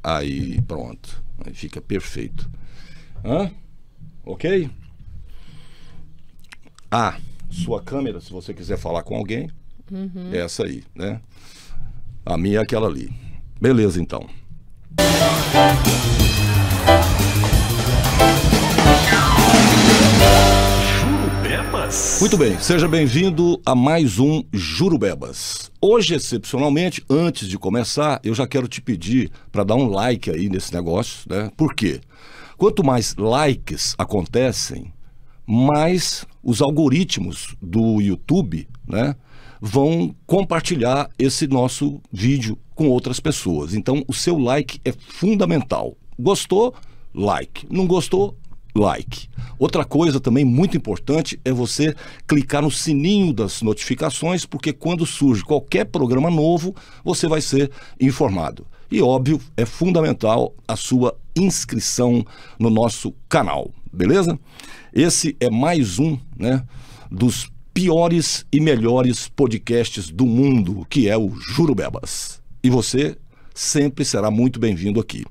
Aí, pronto. Aí fica perfeito. Hã? Ok? Ah, sua câmera, se você quiser falar com alguém, é essa aí, né? A minha é aquela ali. Beleza, então. Jurubebas. Muito bem, seja bem-vindo a mais um Jurubebas. Hoje, excepcionalmente, antes de começar, eu já quero te pedir para dar um like aí nesse negócio, né? Por quê? Quanto mais likes acontecem, mais os algoritmos do YouTube, né, vão compartilhar esse nosso vídeo com outras pessoas. Então, o seu like é fundamental. Gostou? Like. Não gostou? Like. Outra coisa também muito importante é você clicar no sininho das notificações, porque quando surge qualquer programa novo, você vai ser informado. E óbvio, é fundamental a sua inscrição no nosso canal, beleza? Esse é mais um, né, dos piores e melhores podcasts do mundo, que é o Jurubebas. E você sempre será muito bem-vindo aqui.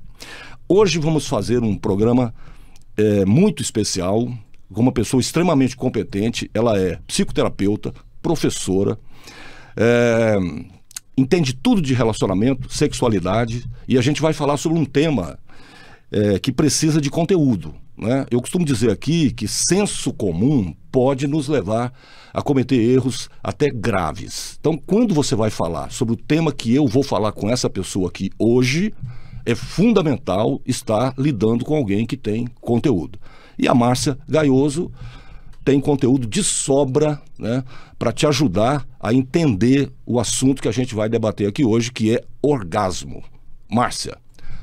Hoje vamos fazer um programa muito especial, com uma pessoa extremamente competente. Ela é psicoterapeuta, professora, entende tudo de relacionamento, sexualidade, e a gente vai falar sobre um tema que precisa de conteúdo, né? Eu costumo dizer aqui que senso comum pode nos levar a cometer erros até graves. Então, quando você vai falar sobre o tema que eu vou falar com essa pessoa aqui hoje, é fundamental estar lidando com alguém que tem conteúdo. E a Márcia Gaioso tem conteúdo de sobra, né, para te ajudar a entender o assunto que a gente vai debater aqui hoje, que é orgasmo. Márcia,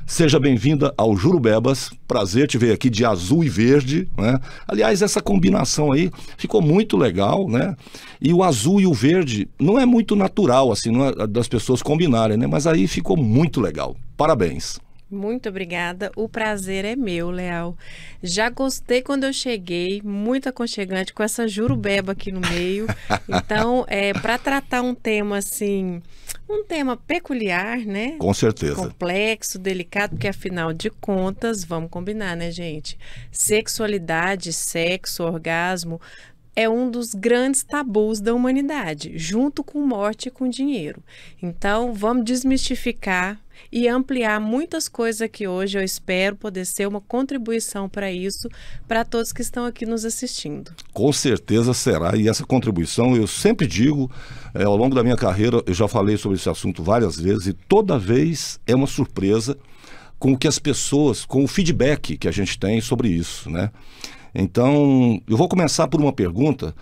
seja bem-vinda ao Jurubebas. Prazer te ver aqui de azul e verde, né? Aliás, essa combinação aí ficou muito legal, né? E o azul e o verde não é muito natural, assim, não é das pessoas combinarem, né? Mas aí ficou muito legal. Parabéns. Muito obrigada, o prazer é meu, Leal. Já gostei quando eu cheguei, muito aconchegante, com essa jurubeba aqui no meio. Então, para tratar um tema assim, um tema peculiar, né? Com certeza. Complexo, delicado, porque afinal de contas, vamos combinar, né, gente? Sexualidade, sexo, orgasmo é um dos grandes tabus da humanidade, junto com morte e com dinheiro. Então, vamos desmistificar e ampliar muitas coisas aqui hoje. Eu espero poder ser uma contribuição para isso, para todos que estão aqui nos assistindo. Com certeza será, e essa contribuição, eu sempre digo, ao longo da minha carreira, eu já falei sobre esse assunto várias vezes, e toda vez é uma surpresa com o que as pessoas, com o feedback que a gente tem sobre isso, né? Então, eu vou começar por uma pergunta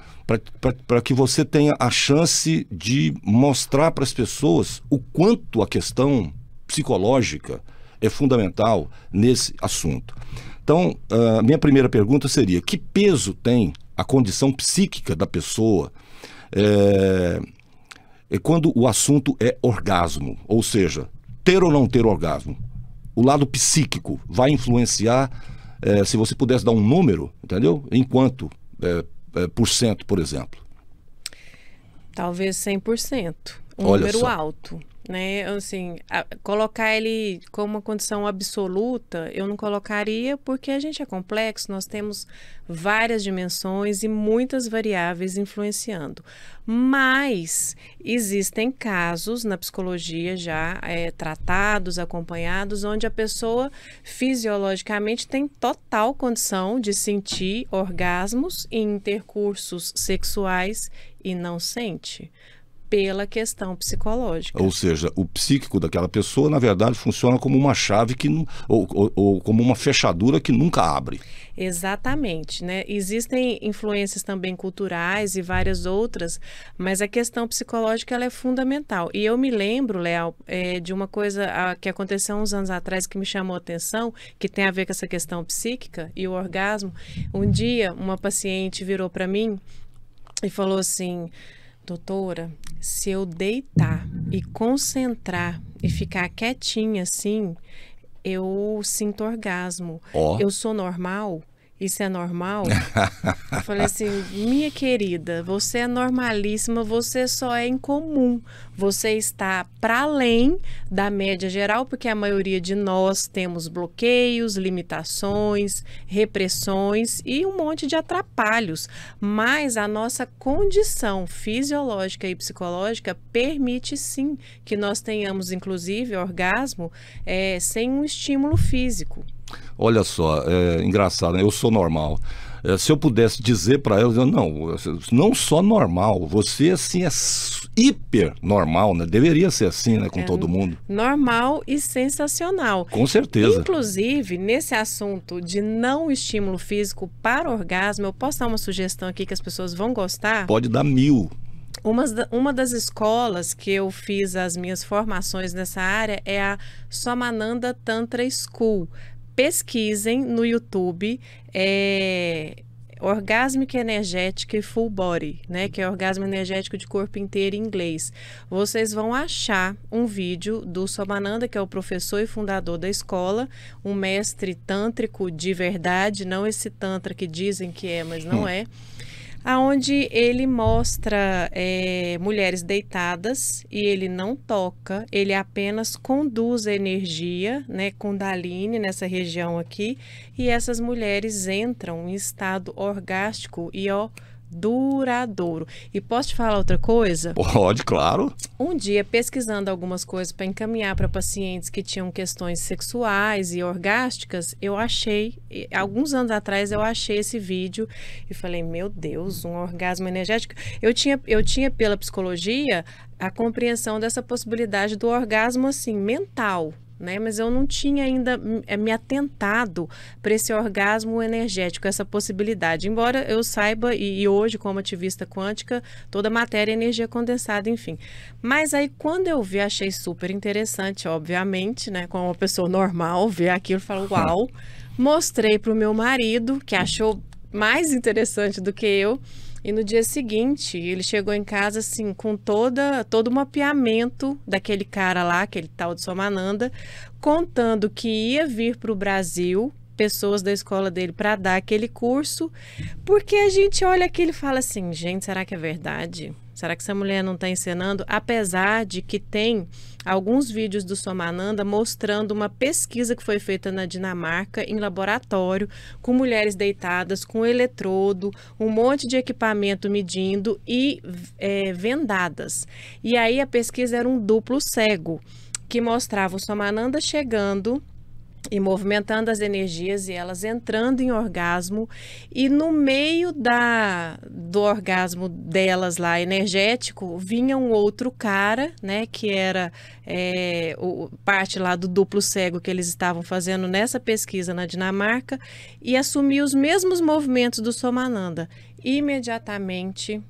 para que você tenha a chance de mostrar para as pessoas o quanto a questão psicológica é fundamental nesse assunto. Então, a minha primeira pergunta seria: que peso tem a condição psíquica da pessoa quando o assunto é orgasmo? Ou seja, ter ou não ter orgasmo? O lado psíquico vai influenciar, se você pudesse dar um número, entendeu? Em quanto por cento, por exemplo? Talvez 100%. Olha Número só. alto. Né? Assim, colocar ele como uma condição absoluta, eu não colocaria, porque a gente é complexo, nós temos várias dimensões e muitas variáveis influenciando. Mas existem casos na psicologia já tratados, acompanhados, onde a pessoa fisiologicamente tem total condição de sentir orgasmos em intercursos sexuais e não sente, pela questão psicológica. Ou seja, o psíquico daquela pessoa, na verdade, funciona como uma chave que ou como uma fechadura que nunca abre. Exatamente, né? Existem influências também culturais e várias outras, mas a questão psicológica ela é fundamental. E eu me lembro, Leal, de uma coisa que aconteceu uns anos atrás que me chamou a atenção, que tem a ver com essa questão psíquica e o orgasmo. Um dia, uma paciente virou para mim e falou assim: doutora, se eu deitar e concentrar e ficar quietinha assim, eu sinto orgasmo. Ó. Eu sou normal? isso é normal? Eu falei assim, minha querida, você é normalíssima, você só é incomum. Você está para além da média geral, porque a maioria de nós temos bloqueios, limitações, repressões e um monte de atrapalhos. Mas a nossa condição fisiológica e psicológica permite sim que nós tenhamos, inclusive, orgasmo sem um estímulo físico. Olha só, é engraçado, né? Eu sou normal. Se eu pudesse dizer para ela, não só normal, você assim é hiper normal, né? Deveria ser assim, né, com todo mundo. Normal e sensacional. Com certeza. Inclusive, nesse assunto de não estímulo físico para orgasmo, eu posso dar uma sugestão aqui que as pessoas vão gostar? Pode dar 1000. Uma das escolas que eu fiz as minhas formações nessa área é a Somananda Tantra School. Pesquisem no YouTube, Orgásmica Energética e Full Body, né? Que é orgasmo energético de corpo inteiro em inglês. Vocês vão achar um vídeo do Somananda, que é o professor e fundador da escola, um mestre tântrico de verdade, não esse tantra que dizem que é, mas não é. Aonde ele mostra mulheres deitadas e ele não toca, ele apenas conduz a energia, né, Kundalini nessa região aqui, e essas mulheres entram em estado orgástico e duradouro. E posso te falar outra coisa? Pode, claro. Um dia, pesquisando algumas coisas para encaminhar para pacientes que tinham questões sexuais e orgásticas, eu achei, alguns anos atrás, eu achei esse vídeo e falei, meu Deus, um orgasmo energético. Eu tinha pela psicologia a compreensão dessa possibilidade do orgasmo assim, mental, né? Mas eu não tinha ainda me atentado para esse orgasmo energético, essa possibilidade. Embora eu saiba, e hoje, como ativista quântica, toda matéria é energia condensada, enfim. Mas aí, quando eu vi, achei super interessante, obviamente, né? Como uma pessoa normal, ver aquilo e falar, uau! Mostrei para o meu marido, que achou mais interessante do que eu. E no dia seguinte, ele chegou em casa assim, com todo o mapeamento daquele cara lá, aquele tal de Somananda, contando que ia vir para o Brasil, pessoas da escola dele, para dar aquele curso, porque a gente olha aquilo e fala assim, gente, será que é verdade? Será que essa mulher não está encenando? Apesar de que tem alguns vídeos do Somananda mostrando uma pesquisa que foi feita na Dinamarca, em laboratório, com mulheres deitadas, com eletrodo, um monte de equipamento medindo e vendadas. E aí a pesquisa era um duplo cego, que mostrava o Somananda chegando e movimentando as energias e elas entrando em orgasmo, e no meio do orgasmo delas lá energético vinha um outro cara, né, que era parte lá do duplo cego que eles estavam fazendo nessa pesquisa na Dinamarca, e assumia os mesmos movimentos do Somananda. Imediatamente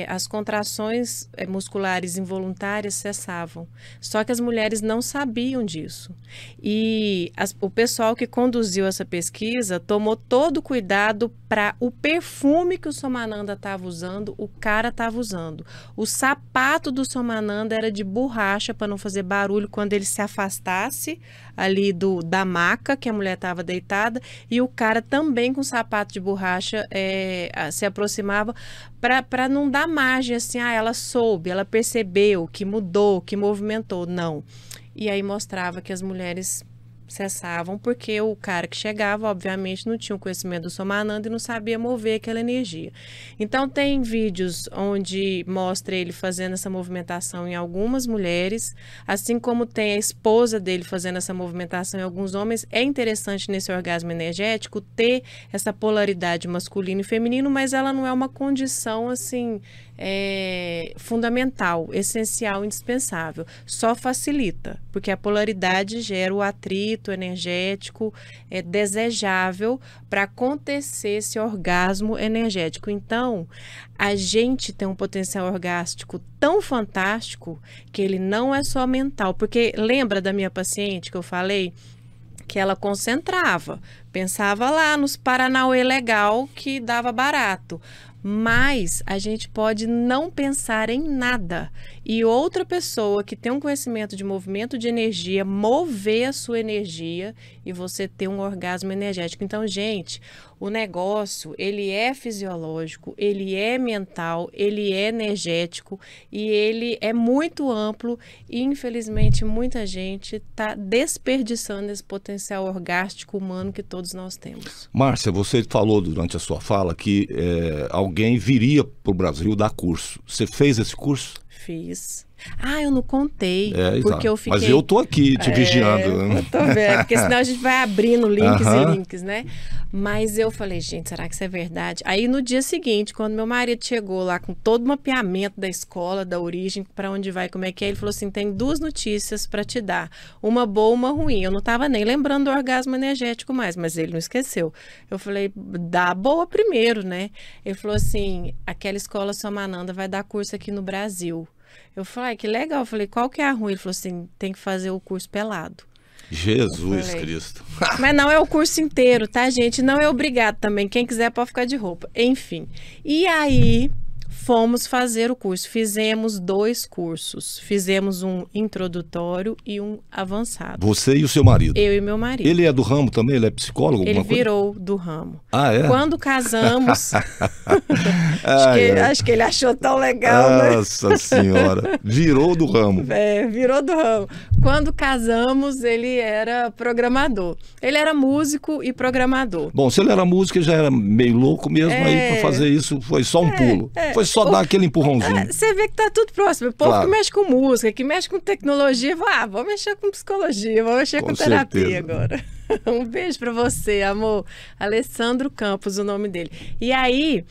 as contrações musculares involuntárias cessavam. Só que as mulheres não sabiam disso. E o pessoal que conduziu essa pesquisa tomou todo o cuidado para o perfume que o Somananda estava usando, o cara estava usando. O sapato do Somananda era de borracha para não fazer barulho quando ele se afastasse ali da maca que a mulher estava deitada, e o cara também com sapato de borracha se aproximava para não dar margem assim, ela soube, ela percebeu que mudou, que movimentou. Não. E aí mostrava que as mulheres cessavam, porque o cara que chegava, obviamente, não tinha o conhecimento do Somananda e não sabia mover aquela energia. Então, tem vídeos onde mostra ele fazendo essa movimentação em algumas mulheres, assim como tem a esposa dele fazendo essa movimentação em alguns homens. É interessante nesse orgasmo energético ter essa polaridade masculino e feminino, mas ela não é uma condição, assim, fundamental, essencial, indispensável. Só facilita, porque a polaridade gera o atrito energético desejável para acontecer esse orgasmo energético. Então, a gente tem um potencial orgástico tão fantástico que ele não é só mental, porque lembra da minha paciente que eu falei? Que ela concentrava, pensava lá nos paranauê legal que dava barato. Mas a gente pode não pensar em nada e outra pessoa que tem um conhecimento de movimento de energia, mover a sua energia e você ter um orgasmo energético. Então, gente, o negócio, ele é fisiológico, ele é mental, ele é energético e ele é muito amplo e, infelizmente, muita gente está desperdiçando esse potencial orgástico humano que todos nós temos. Márcia, você falou durante a sua fala que alguém viria para o Brasil dar curso. Você fez esse curso? Fiz. Ah, eu não contei, porque exato. eu fiquei... Mas eu tô aqui te vigiando. Eu tô vendo, porque senão a gente vai abrindo links e links, né? Mas eu falei, gente, será que isso é verdade? Aí no dia seguinte, quando meu marido chegou lá com todo o mapeamento da escola, da origem, para onde vai, como é que é, ele falou assim, tem 2 notícias para te dar, uma boa, uma ruim. Eu não tava nem lembrando do orgasmo energético mais, mas ele não esqueceu. Eu falei, dá a boa primeiro, né? Ele falou assim, aquela escola Somananda vai dar curso aqui no Brasil. Eu falei, que legal. Eu falei, qual que é a ruim? Ele falou assim, tem que fazer o curso pelado. Jesus Cristo. Mas não é o curso inteiro, tá, gente? Não é obrigado também. Quem quiser pode ficar de roupa. Enfim. E aí, fomos fazer o curso. Fizemos 2 cursos. Fizemos um introdutório e um avançado. Você e o seu marido? Eu e meu marido. Ele é do ramo também? Ele é psicólogo? Ele virou do ramo. Ah, é? Quando casamos... acho que ele achou tão legal, né? Nossa Senhora. Virou do ramo. Virou do ramo. Quando casamos, ele era programador. Ele era músico e programador. Bom, se ele era músico, ele já era meio louco mesmo. Aí para fazer isso foi só um pulo. Foi só dar aquele empurrãozinho. Você vê que tá tudo próximo. O povo que mexe com música, que mexe com tecnologia, vamos mexer com psicologia, vamos mexer com terapia agora. Um beijo para você, amor. Alessandro Campos, o nome dele. E aí,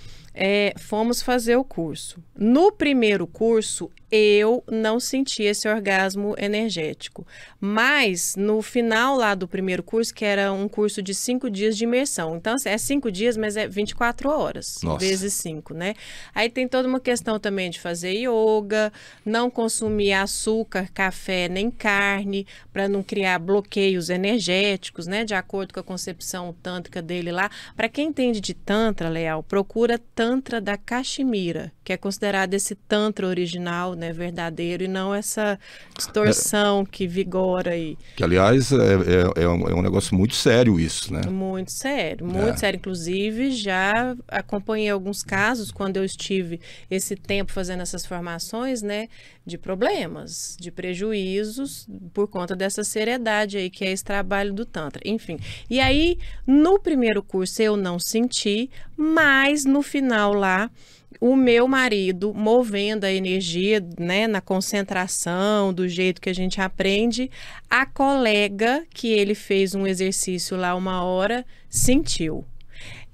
fomos fazer o curso. No primeiro curso, eu não senti esse orgasmo energético. Mas, no final lá do primeiro curso, que era um curso de 5 dias de imersão. Então, é 5 dias, mas é 24 horas, vezes 5, né? Aí tem toda uma questão também de fazer yoga, não consumir açúcar, café, nem carne, para não criar bloqueios energéticos, né? De acordo com a concepção tântrica dele lá. Para quem entende de tantra, Leal, procura Tantra da Caxemira, que é considerado esse tantra original, né, verdadeiro, e não essa distorção que vigora aí. Que, aliás, é um negócio muito sério isso, né? Muito sério, muito sério. Inclusive, já acompanhei alguns casos, quando eu estive esse tempo fazendo essas formações, né, de problemas, de prejuízos, por conta dessa seriedade aí, que é esse trabalho do Tantra. Enfim, e aí, no primeiro curso eu não senti, mas no final lá, o meu marido, movendo a energia, né, na concentração, do jeito que a gente aprende, a colega que ele fez um exercício lá 1 hora, sentiu.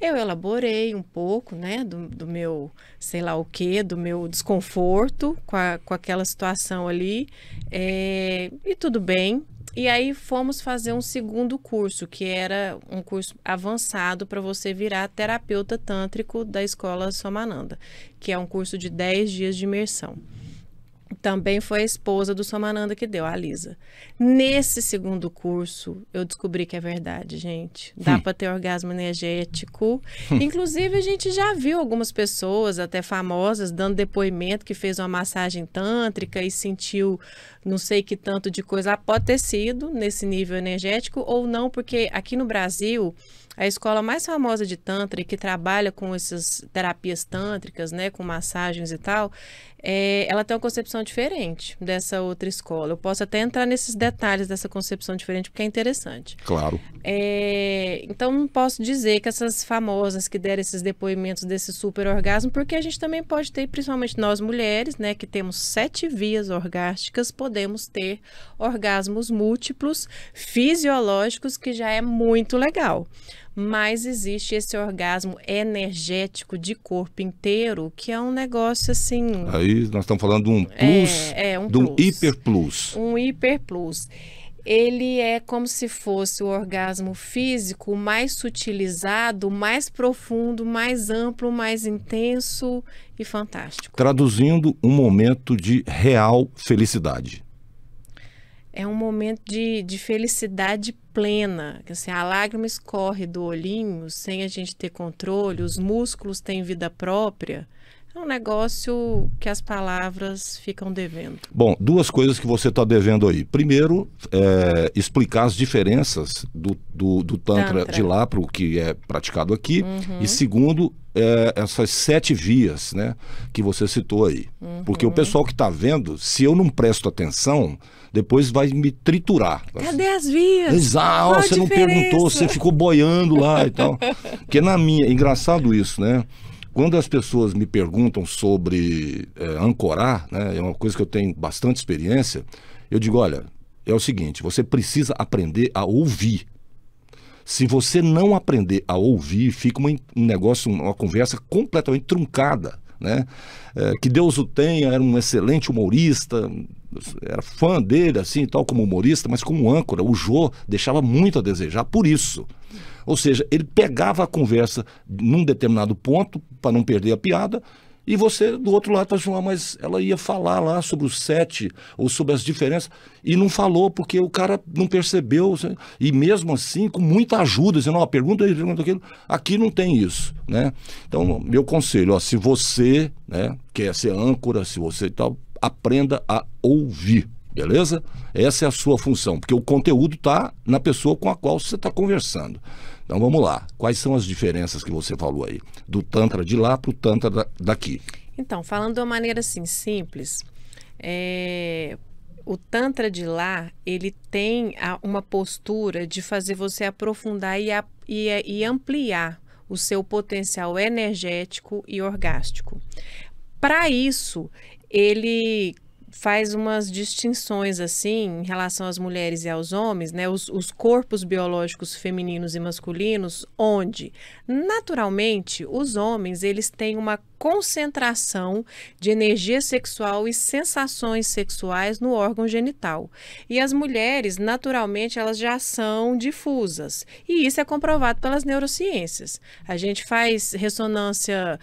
Eu elaborei um pouco, né, do meu, sei lá o quê, do meu desconforto com aquela situação ali, e tudo bem. E aí fomos fazer um segundo curso, que era um curso avançado para você virar terapeuta tântrico da escola Somananda, que é um curso de 10 dias de imersão. Também foi a esposa do Somananda que deu, a Lisa. Nesse segundo curso, eu descobri que é verdade, gente. Dá para ter orgasmo energético. Inclusive, a gente já viu algumas pessoas, até famosas, dando depoimento que fez uma massagem tântrica e sentiu não sei que tanto de coisa. Pode ter sido nesse nível energético ou não, porque aqui no Brasil, a escola mais famosa de Tantra e que trabalha com essas terapias tântricas, né, com massagens e tal, ela tem uma concepção diferente dessa outra escola. Eu posso até entrar nesses detalhes dessa concepção diferente, porque é interessante. Claro. Então, não posso dizer que essas famosas que deram esses depoimentos desse super orgasmo, porque a gente também pode ter, principalmente nós mulheres, né, que temos 7 vias orgásticas, podemos ter orgasmos múltiplos, fisiológicos, que já é muito legal. Mas existe esse orgasmo energético de corpo inteiro, que é um negócio assim... Aí nós estamos falando de um plus, de um hiper plus. Um hiper plus. Ele é como se fosse o orgasmo físico mais sutilizado, mais profundo, mais amplo, mais intenso e fantástico. Traduzindo, um momento de real felicidade. É um momento de felicidade plena, assim, a lágrima escorre do olhinho sem a gente ter controle, os músculos têm vida própria, É um negócio que as palavras ficam devendo. Bom, duas coisas que você está devendo aí. Primeiro, explicar as diferenças do Tantra de lá para o que é praticado aqui. E segundo, essas 7 vias, né, que você citou aí. Porque o pessoal que está vendo, se eu não presto atenção, depois vai me triturar. Cadê as vias? Exato, você não perguntou, você ficou boiando lá e tal. Porque engraçado isso, né? Quando as pessoas me perguntam sobre ancorar, né, é uma coisa que eu tenho bastante experiência, eu digo, olha, é o seguinte, você precisa aprender a ouvir. Se você não aprender a ouvir, fica um negócio, uma conversa completamente truncada, né? Que Deus o tenha, era um excelente humorista, era fã dele, assim, tal como humorista, mas como âncora, o Jô deixava muito a desejar por isso. Ou seja, ele pegava a conversa num determinado ponto, para não perder a piada, e você, do outro lado, fala assim, mas ela ia falar lá sobre os 7, ou sobre as diferenças, e não falou, porque o cara não percebeu, e mesmo assim, com muita ajuda, dizendo, pergunta aí, pergunta aquilo, aqui não tem isso, né? Então, meu conselho, se você, né, quer ser âncora, se você e tal, aprenda a ouvir, beleza? Essa é a sua função, porque o conteúdo está na pessoa com a qual você está conversando. Então vamos lá, quais são as diferenças que você falou aí, do Tantra de lá para o Tantra daqui? Então, falando de uma maneira assim simples, o Tantra de lá, ele tem uma postura de fazer você aprofundar e ampliar o seu potencial energético e orgástico. Para isso, ele faz umas distinções assim em relação às mulheres e aos homens, né? Os corpos biológicos femininos e masculinos, onde naturalmente os homens eles têm uma concentração de energia sexual e sensações sexuais no órgão genital. E as mulheres, naturalmente, elas já são difusas. E isso é comprovado pelas neurociências. A gente faz ressonância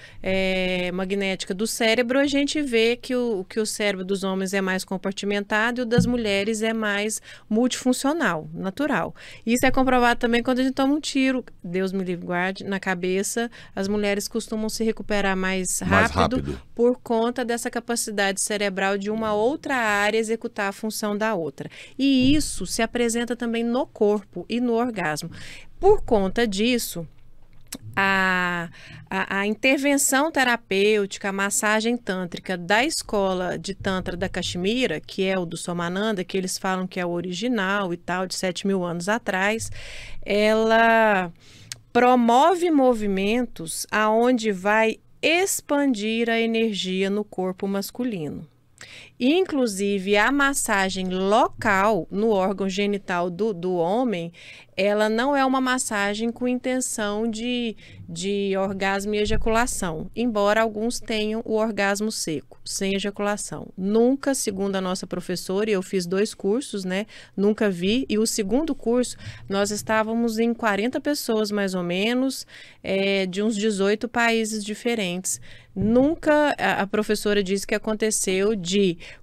magnética do cérebro, a gente vê que o cérebro dos homens é mais compartimentado e o das mulheres é mais multifuncional, natural. Isso é comprovado também quando a gente toma um tiro, Deus me livre guarde, na cabeça, as mulheres costumam se recuperar mais rápido por conta dessa capacidade cerebral de uma outra área executar a função da outra. E isso se apresenta também no corpo e no orgasmo. Por conta disso, a intervenção terapêutica, a massagem tântrica da escola de Tantra da Caxemira, que é o do Somananda, que eles falam que é o original e tal, de 7.000 anos atrás, ela promove movimentos aonde vai expandir a energia no corpo masculino. Inclusive, a massagem local no órgão genital do homem, ela não é uma massagem com intenção de orgasmo e ejaculação, embora alguns tenham o orgasmo seco, sem ejaculação. Nunca, segundo a nossa professora, e eu fiz 2 cursos, né? Nunca vi. E o segundo curso, nós estávamos em 40 pessoas, mais ou menos, de uns 18 países diferentes. Nunca a professora disse que aconteceu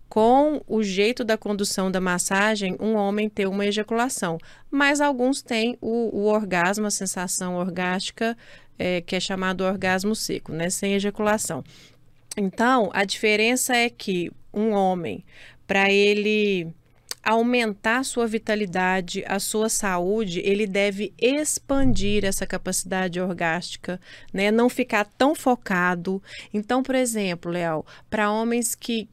com o jeito da condução da massagem, um homem ter uma ejaculação. Mas alguns têm o orgasmo, a sensação orgástica, que é chamado orgasmo seco, né? Sem ejaculação. Então, a diferença é que um homem, para ele aumentar a sua vitalidade, a sua saúde, ele deve expandir essa capacidade orgástica, né? Não ficar tão focado. Então, por exemplo, Léo, para homens que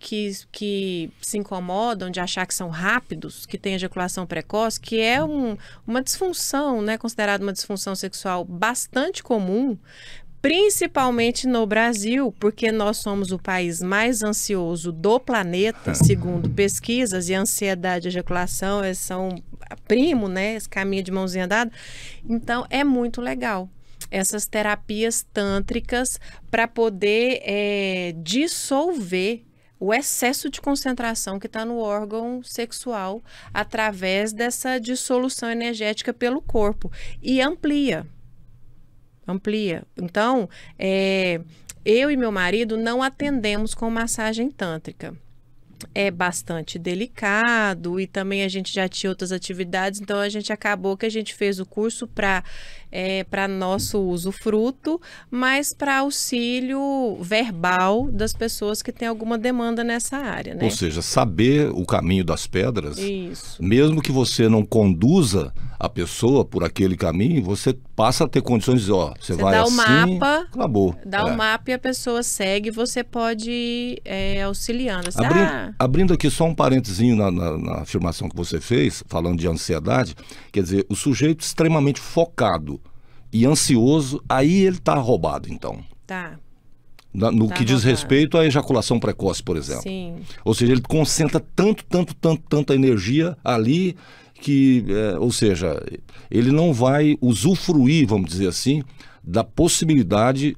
se incomodam de achar que são rápidos, que têm ejaculação precoce, que é uma disfunção, né? Considerada uma disfunção sexual bastante comum, principalmente no Brasil, porque nós somos o país mais ansioso do planeta, segundo pesquisas, e a ansiedade e a ejaculação são primo, né? Esse caminho de mãozinha dada. Então, é muito legal essas terapias tântricas para poder dissolver o excesso de concentração que está no órgão sexual através dessa dissolução energética pelo corpo e amplia. Então, eu e meu marido não atendemos com massagem tântrica. é bastante delicado e também a gente já tinha outras atividades, então a gente acabou que a gente fez o curso para nosso usufruto, mas para auxílio verbal das pessoas que têm alguma demanda nessa área, né? Ou seja, saber o caminho das pedras, Isso. mesmo que você não conduza a pessoa por aquele caminho, você passa a ter condições de dizer, ó, você vai dá o assim, mapa, acabou. Dá o mapa e a pessoa segue, você pode ir auxiliando. Assim, Abrindo aqui só um parentezinho na afirmação que você fez, falando de ansiedade, quer dizer, o sujeito extremamente focado e ansioso, aí ele está roubado, então. Tá. No que diz respeito à ejaculação precoce, por exemplo. Sim. Ou seja, ele concentra tanta energia ali que, ou seja, ele não vai usufruir, vamos dizer assim, da possibilidade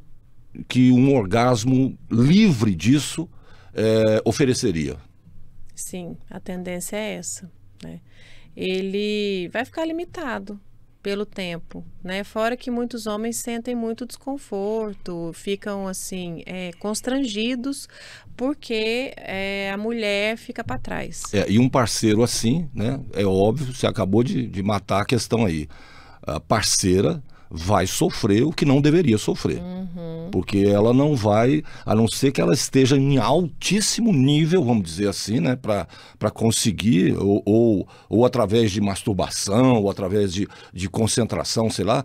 que um orgasmo livre disso ofereceria. Sim, a tendência é essa, né? Ele vai ficar limitado pelo tempo, né? Fora que muitos homens sentem muito desconforto, ficam assim, constrangidos porque a mulher fica para trás. E um parceiro assim, né? É óbvio, você acabou de matar a questão aí. A parceira vai sofrer o que não deveria sofrer. Porque ela não vai, a não ser que ela esteja em altíssimo nível, vamos dizer assim, né, para conseguir, ou através de masturbação, ou através de concentração, sei lá,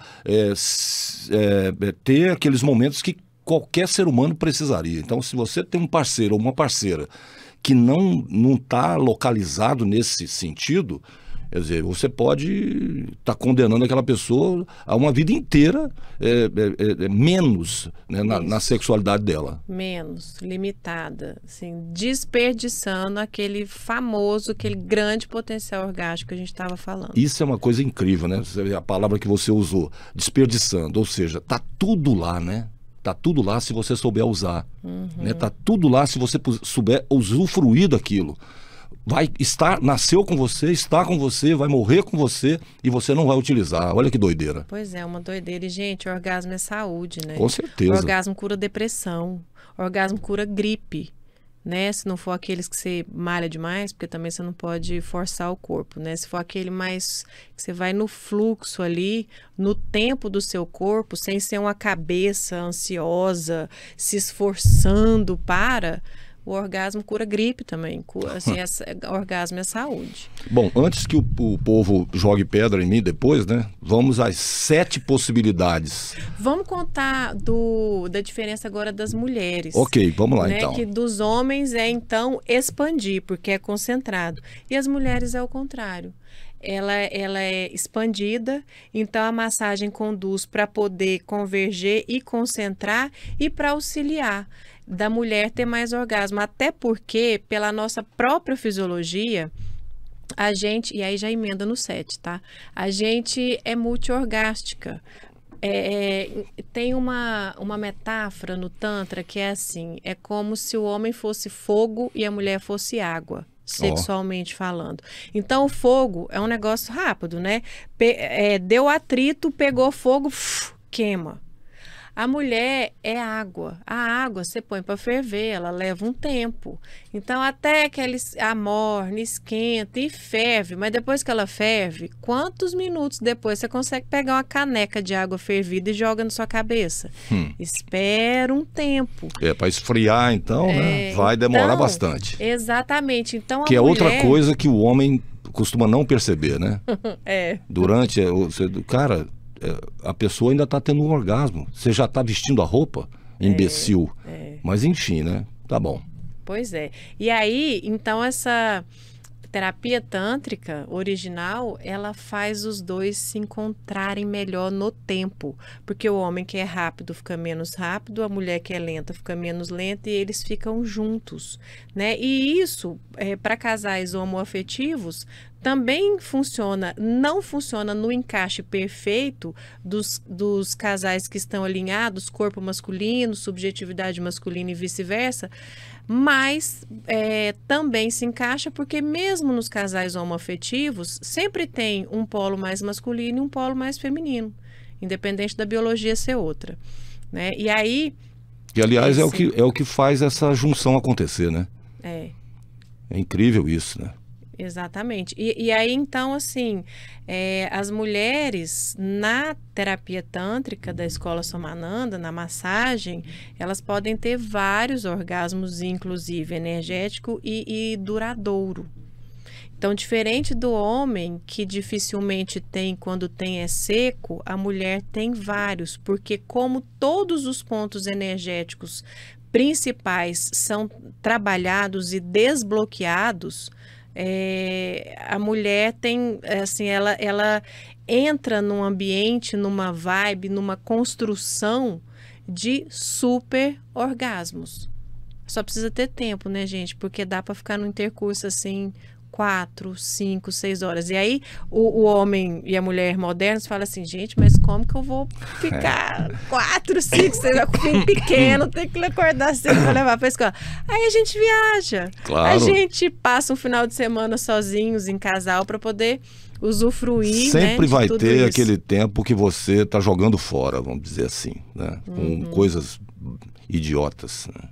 ter aqueles momentos que qualquer ser humano precisaria. Então, se você tem um parceiro ou uma parceira que não está localizado nesse sentido, quer dizer, você pode estar condenando aquela pessoa a uma vida inteira menos, né, na sexualidade dela. Menos, limitada, assim, desperdiçando aquele grande potencial orgástico que a gente estava falando. Isso é uma coisa incrível, né? A palavra que você usou, desperdiçando, ou seja, tá tudo lá, né? Tá tudo lá se você souber usar, né? Tá tudo lá se você souber usufruir daquilo. Nasceu com você, está com você, vai morrer com você e você não vai utilizar. Olha que doideira. Pois é, uma doideira. E, gente, orgasmo é saúde, né? Com certeza. Orgasmo cura depressão, orgasmo cura gripe, né? Se não for aqueles que você malha demais, porque também você não pode forçar o corpo, né? Se for aquele mais que você vai no fluxo ali, no tempo do seu corpo, sem ser uma cabeça ansiosa, se esforçando para... O orgasmo cura gripe também. Assim, orgasmo é saúde. Bom, antes que o povo jogue pedra em mim depois, né? Vamos às 7 possibilidades. Vamos contar da diferença agora das mulheres. Ok, vamos lá, né? Então. Que dos homens então, expandir, porque é concentrado. E as mulheres é o contrário. Ela é expandida, então a massagem conduz para poder converger e concentrar e para auxiliar da mulher ter mais orgasmo, até porque pela nossa própria fisiologia a gente, e aí já emenda no 7, tá? A gente é multiorgástica. Tem uma metáfora no Tantra que é assim, é como se o homem fosse fogo e a mulher fosse água, sexualmente falando. Então o fogo é um negócio rápido, né? Deu atrito, pegou fogo, queima. A mulher é água. A água você põe para ferver, ela leva um tempo. Então, até que ela amorne, esquenta e ferve. Mas depois que ela ferve, quantos minutos depois você consegue pegar uma caneca de água fervida e joga na sua cabeça? Espera um tempo. Para esfriar, então, né? Vai demorar bastante. Exatamente. Então, que é outra coisa que o homem costuma não perceber, né? Durante... Cara... a pessoa ainda está tendo um orgasmo. Você já está vestindo a roupa? Imbecil. Mas enfim, né? Tá bom. Pois é. E aí, então, essa terapia tântrica original, ela faz os dois se encontrarem melhor no tempo. Porque o homem que é rápido fica menos rápido, a mulher que é lenta fica menos lenta e eles ficam juntos, né? E isso, para casais homoafetivos, também funciona, não funciona no encaixe perfeito dos casais que estão alinhados, corpo masculino, subjetividade masculina e vice-versa, mas também se encaixa porque mesmo nos casais homoafetivos, sempre tem um polo mais masculino e um polo mais feminino, independente da biologia ser outra, né? E aí... E aliás, é o que faz essa junção acontecer, né? É incrível isso, né? Exatamente. E aí, então, assim, as mulheres na terapia tântrica da escola Somananda, na massagem, elas podem ter vários orgasmos, inclusive energético e duradouro. Então, diferente do homem, que dificilmente tem, quando tem é seco, a mulher tem vários, porque como todos os pontos energéticos principais são trabalhados e desbloqueados, a mulher tem, assim, ela entra num ambiente, numa vibe, numa construção de super orgasmos. Só precisa ter tempo, né, gente? Porque dá para ficar no intercurso assim 4, 5, 6 horas. E aí o homem e a mulher modernos falam assim, gente, mas como que eu vou ficar 4, 5, 6 horas com filho pequeno, tem que acordar cedo para levar para a escola. Aí a gente viaja. Claro. A gente passa um final de semana sozinhos, em casal, para poder usufruir, sempre, né, vai tudo ter isso. aquele tempo que você está jogando fora, vamos dizer assim, né? Com coisas idiotas, né?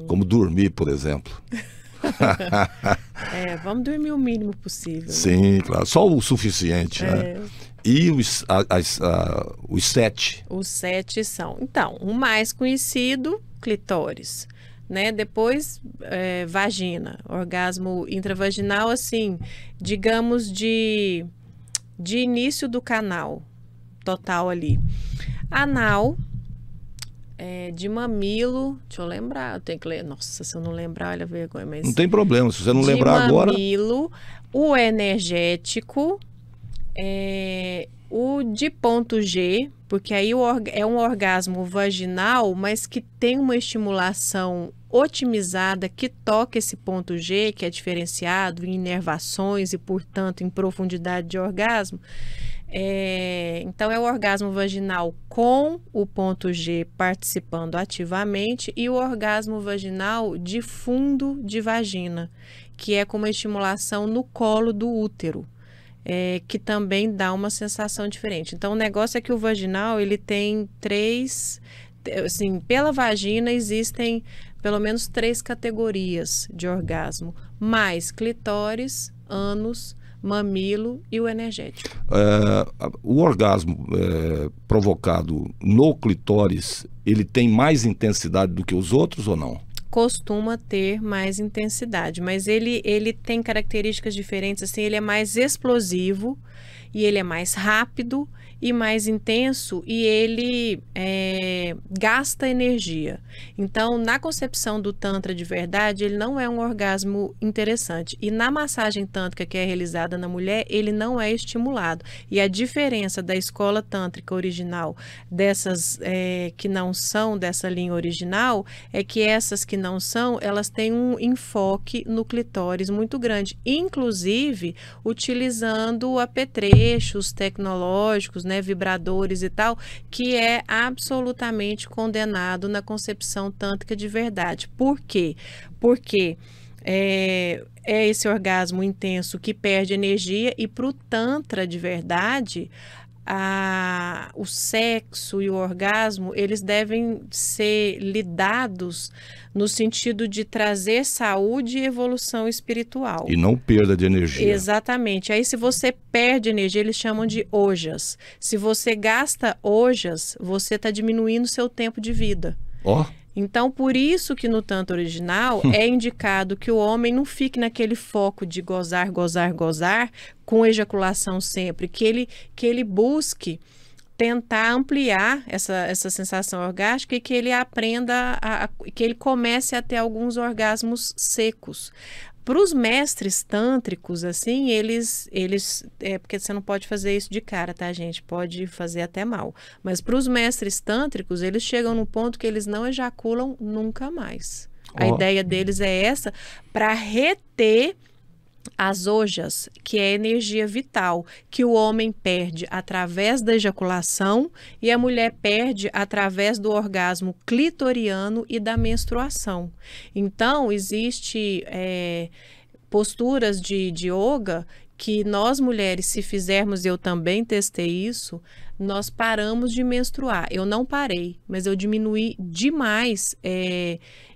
Como dormir, por exemplo. Vamos dormir o mínimo possível. Sim, claro. Só o suficiente, né? E os 7? Os 7 são. Então, o mais conhecido, clitóris. Né? Depois, vagina. Orgasmo intravaginal, assim, digamos de início do canal total ali. Anal. De mamilo, deixa eu lembrar, eu tenho que ler, nossa, se eu não lembrar, olha a vergonha, mas... Não tem problema, se você não lembrar agora... De mamilo, o energético, o de ponto G, porque aí é um orgasmo vaginal, mas que tem uma estimulação otimizada que toca esse ponto G, que é diferenciado em inervações e, portanto, em profundidade de orgasmo. Então é o orgasmo vaginal com o ponto G participando ativamente e o orgasmo vaginal de fundo de vagina, que é com uma estimulação no colo do útero, que também dá uma sensação diferente. Então o negócio é que o vaginal ele tem 3, assim, pela vagina existem pelo menos 3 categorias de orgasmo, mais clitóris, ânus, mamilo e o energético. O orgasmo provocado no clitóris, ele tem mais intensidade do que os outros ou não? Costuma ter mais intensidade, mas ele tem características diferentes, assim, ele é mais explosivo e ele é mais rápido e mais intenso e ele gasta energia. Então, na concepção do Tantra de verdade, ele não é um orgasmo interessante. E na massagem tântrica que é realizada na mulher, ele não é estimulado. E a diferença da escola tântrica original dessas que não são dessa linha original é que essas que não são, elas têm um enfoque no clitóris muito grande, inclusive utilizando apetrechos tecnológicos, né, vibradores e tal, que é absolutamente condenado na concepção tântrica de verdade. Por quê? Porque é esse orgasmo intenso que perde energia e para o Tantra de verdade, o sexo e o orgasmo, eles devem ser lidados no sentido de trazer saúde e evolução espiritual. E não perda de energia. Exatamente. Aí se você perde energia, eles chamam de ojas. Se você gasta ojas, você está diminuindo o seu tempo de vida. Ó. Então, por isso que no Tantra original é indicado que o homem não fique naquele foco de gozar, gozar, gozar, com ejaculação sempre, que ele busque tentar ampliar essa sensação orgástica e que ele aprenda, que ele comece a ter alguns orgasmos secos. Para os mestres tântricos, assim, eles porque você não pode fazer isso de cara, tá, gente? Pode fazer até mal. Mas para os mestres tântricos, eles chegam no ponto que eles não ejaculam nunca mais. A ideia deles é essa, para reter as ojas, que é a energia vital, que o homem perde através da ejaculação e a mulher perde através do orgasmo clitoriano e da menstruação. Então, existe posturas de yoga que nós mulheres, se fizermos, eu também testei isso, nós paramos de menstruar. Eu não parei, mas eu diminuí demais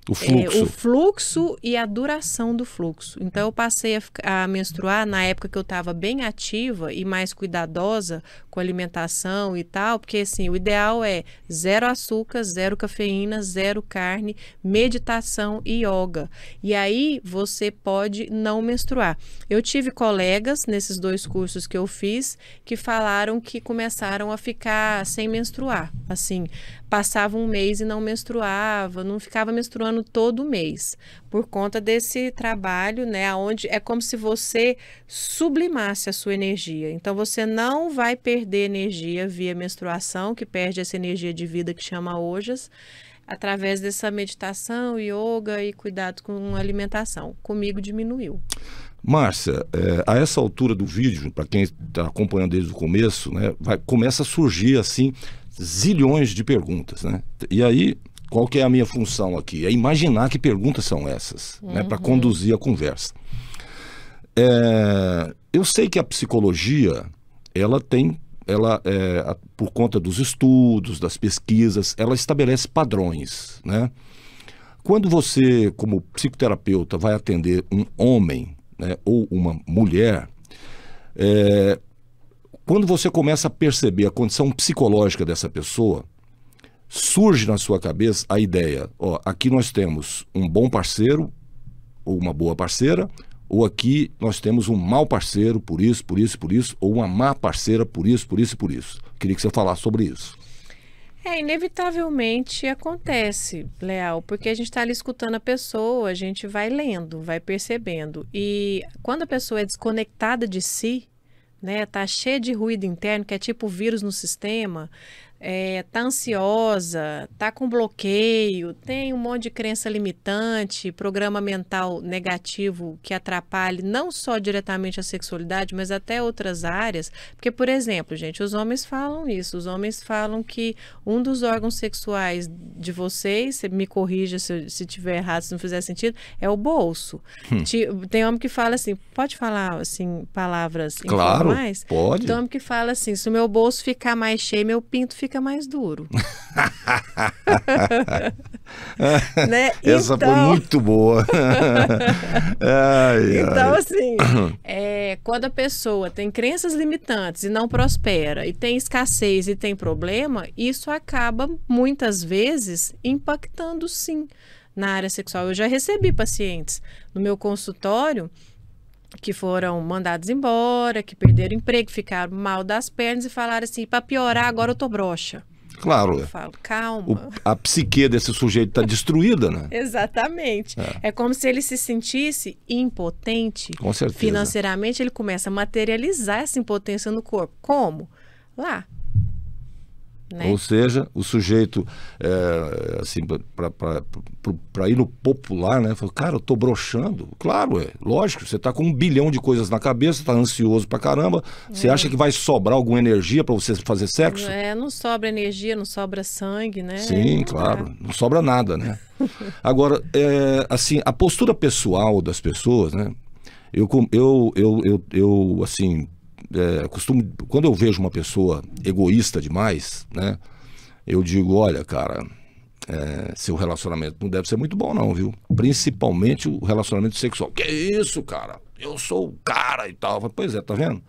o fluxo e a duração do fluxo. Então, eu passei a menstruar na época que eu estava bem ativa e mais cuidadosa com a alimentação e tal, porque assim, o ideal é 0 açúcar, 0 cafeína, 0 carne, meditação e yoga. E aí, você pode não menstruar. Eu tive colegas nesses 2 cursos que eu fiz que falaram que começaram a ficar sem menstruar. Assim, passava um mês e não menstruava, não ficava menstruando todo mês, por conta desse trabalho, né, onde é como se você sublimasse a sua energia. Então, você não vai perder energia via menstruação, que perde essa energia de vida que chama ojas, através dessa meditação, yoga e cuidado com a alimentação. Comigo diminuiu. Márcia, a essa altura do vídeo, para quem está acompanhando desde o começo, né, começa a surgir assim zilhões de perguntas, né? E aí, qual que é a minha função aqui? É imaginar que perguntas são essas, né, para conduzir a conversa. Eu sei que a psicologia, por conta dos estudos, das pesquisas, ela estabelece padrões, né? Quando você, como psicoterapeuta, vai atender um homem, né, ou uma mulher, quando você começa a perceber a condição psicológica dessa pessoa, surge na sua cabeça a ideia, ó, aqui nós temos um bom parceiro ou uma boa parceira, ou aqui nós temos um mau parceiro por isso, por isso, por isso, ou uma má parceira por isso, por isso e por isso. Queria que você falasse sobre isso. Inevitavelmente acontece, Leal, porque a gente está ali escutando a pessoa, a gente vai lendo, vai percebendo. E quando a pessoa é desconectada de si, né, tá cheia de ruído interno, que é tipo vírus no sistema, tá ansiosa, tá com bloqueio, tem um monte de crença limitante, programa mental negativo que atrapalhe não só diretamente a sexualidade, mas até outras áreas. Porque, por exemplo, gente, os homens falam isso, os homens falam que um dos órgãos sexuais de vocês, você me corrija se tiver errado, se não fizer sentido, é o bolso. Tem homem que fala assim, pode falar assim, palavras informais? Claro, pode. Tem homem que fala assim, se o meu bolso ficar mais cheio, meu pinto fica mais duro. Né? Essa foi muito boa. Então, assim, quando a pessoa tem crenças limitantes e não prospera, e tem escassez e tem problema, isso acaba, muitas vezes, impactando, sim, na área sexual. Eu já recebi pacientes no meu consultório que foram mandados embora, que perderam emprego, ficaram mal das pernas e falaram assim, para piorar, agora eu tô broxa. Claro. Eu falo, calma. A psique desse sujeito está destruída, né? Exatamente. É como se ele se sentisse impotente. Com certeza. Financeiramente, ele começa a materializar essa impotência no corpo. Como? Lá. Né? Ou seja, o sujeito, assim, para ir no popular, né? Fala, cara, eu tô broxando. Claro, lógico, você tá com 1 bilhão de coisas na cabeça, tá ansioso pra caramba. Você acha que vai sobrar alguma energia para você fazer sexo? Não sobra energia, não sobra sangue, né? Sim, claro, não sobra nada, né? Agora, assim, a postura pessoal das pessoas, né? Eu assim, costumo, quando eu vejo uma pessoa egoísta demais, né, eu digo, olha, cara, seu relacionamento não deve ser muito bom não, viu? Principalmente o relacionamento sexual. Que isso, cara? Eu sou o cara e tal. Pois é, tá vendo?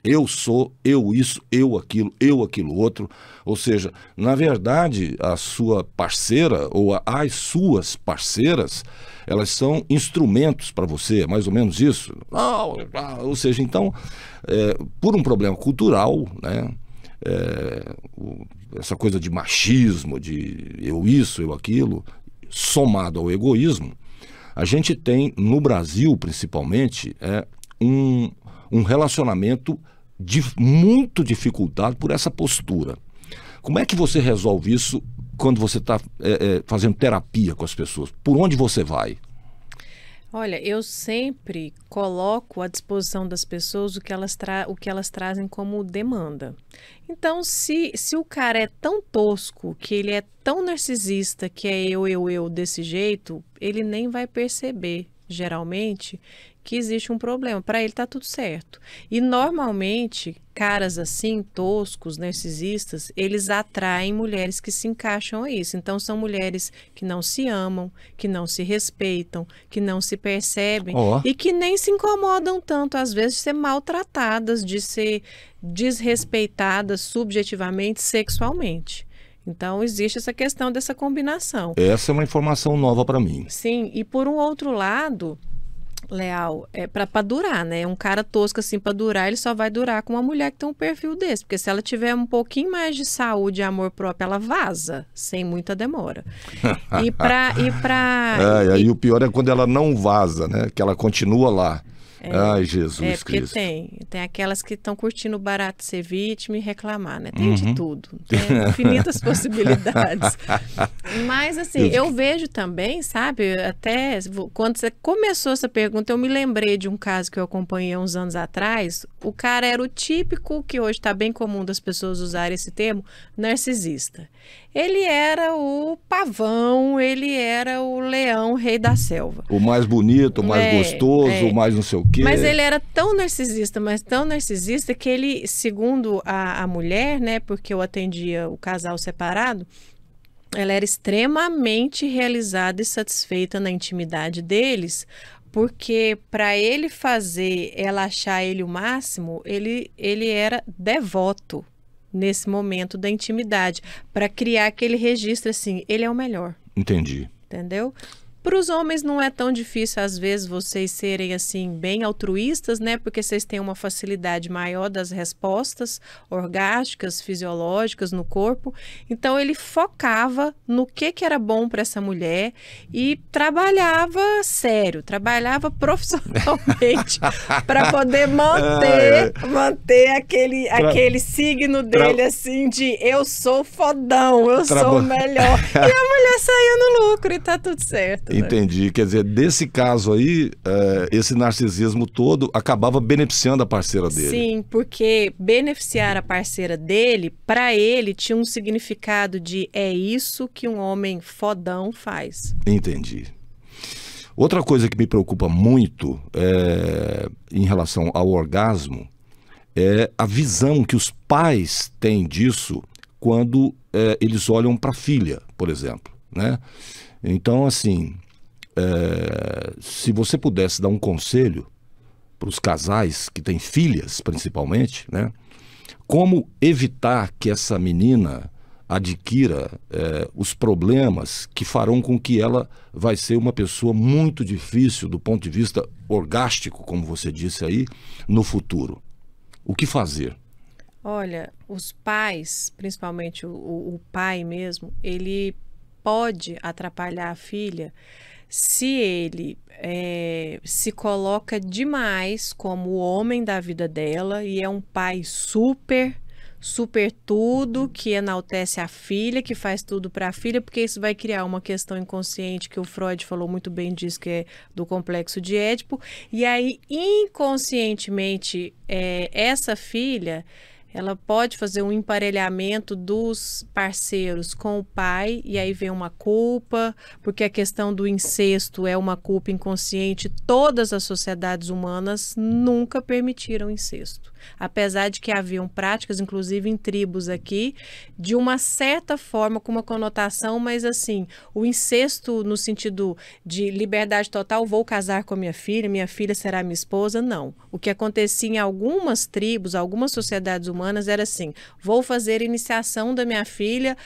Eu sou, eu isso, eu aquilo outro. Ou seja, na verdade, a sua parceira ou as suas parceiras, elas são instrumentos para você, é mais ou menos isso. Ou seja, então, por um problema cultural, né, essa coisa de machismo, de eu isso, eu aquilo, somado ao egoísmo, a gente tem, no Brasil principalmente, um relacionamento muito dificultado por essa postura. Como é que você resolve isso quando você está fazendo terapia com as pessoas? Por onde você vai? Olha, eu sempre coloco à disposição das pessoas o que elas trazem como demanda. Então, se o cara é tão tosco, que ele é tão narcisista, que é eu desse jeito, ele nem vai perceber, geralmente, que existe um problema. Para ele tá tudo certo. E normalmente, caras assim, toscos, narcisistas, eles atraem mulheres que se encaixam a isso. Então são mulheres que não se amam, que não se respeitam, que não se percebem e que nem se incomodam tanto, às vezes, de ser maltratadas, de ser desrespeitadas subjetivamente, sexualmente. Então, existe essa questão dessa combinação. Essa é uma informação nova para mim. Sim, e por um outro lado, Leal, é para durar, né? Um cara tosco assim para durar, ele só vai durar com uma mulher que tem um perfil desse, porque se ela tiver um pouquinho mais de saúde e amor próprio, ela vaza, sem muita demora. E o pior é quando ela não vaza, né? Que ela continua lá. Ai, Jesus porque Cristo. Tem aquelas que estão curtindo o barato de ser vítima e reclamar, né? Tem de tudo, tem infinitas possibilidades. Mas assim, eu vejo também, sabe, até quando você começou essa pergunta, eu me lembrei de um caso que eu acompanhei uns anos atrás. O cara era o típico, que hoje está bem comum das pessoas usarem esse termo, narcisista. Ele era o pavão, ele era o leão, rei da selva. O mais bonito, o mais gostoso, o mais não sei o quê. Mas ele era tão narcisista, mas tão narcisista que ele, segundo a mulher, né, porque eu atendia o casal separado, ela era extremamente realizada e satisfeita na intimidade deles, porque para ele fazer ela achar ele o máximo, ele era devoto nesse momento da intimidade, para criar aquele registro assim, ele é o melhor. Entendi. Entendeu? Para os homens não é tão difícil, às vezes, vocês serem assim bem altruístas, né? Porque vocês têm uma facilidade maior das respostas orgásticas, fisiológicas no corpo. Então, ele focava no que era bom para essa mulher e trabalhava sério, trabalhava profissionalmente para poder manter aquele signo dele assim de eu sou fodão, eu sou o melhor. E a mulher saiu no lucro e tá tudo certo. Entendi. Quer dizer, desse caso aí, esse narcisismo todo acabava beneficiando a parceira dele. Sim, porque beneficiar a parceira dele, para ele, tinha um significado de é isso que um homem fodão faz. Entendi. Outra coisa que me preocupa muito em relação ao orgasmo é a visão que os pais têm disso quando eles olham para a filha, por exemplo, né? Então, assim, se você pudesse dar um conselho para os casais que têm filhas, principalmente, né? Como evitar que essa menina adquira os problemas que farão com que ela vai ser uma pessoa muito difícil do ponto de vista orgástico, como você disse aí, no futuro. O que fazer? Olha, os pais, principalmente o pai mesmo, ele pode atrapalhar a filha se ele se coloca demais como o homem da vida dela e é um pai super tudo, que enaltece a filha, que faz tudo para a filha, porque isso vai criar uma questão inconsciente que o Freud falou muito bem disso, que é do complexo de Édipo, e aí inconscientemente essa filha ela pode fazer um emparelhamento dos parceiros com o pai e aí vem uma culpa, porque a questão do incesto é uma culpa inconsciente. Todas as sociedades humanas nunca permitiram incesto. Apesar de que haviam práticas, inclusive em tribos aqui, de uma certa forma, com uma conotação, mas assim, o incesto no sentido de liberdade total, vou casar com minha filha será minha esposa, não. O que acontecia em algumas tribos, algumas sociedades humanas era assim, vou fazer iniciação da minha filha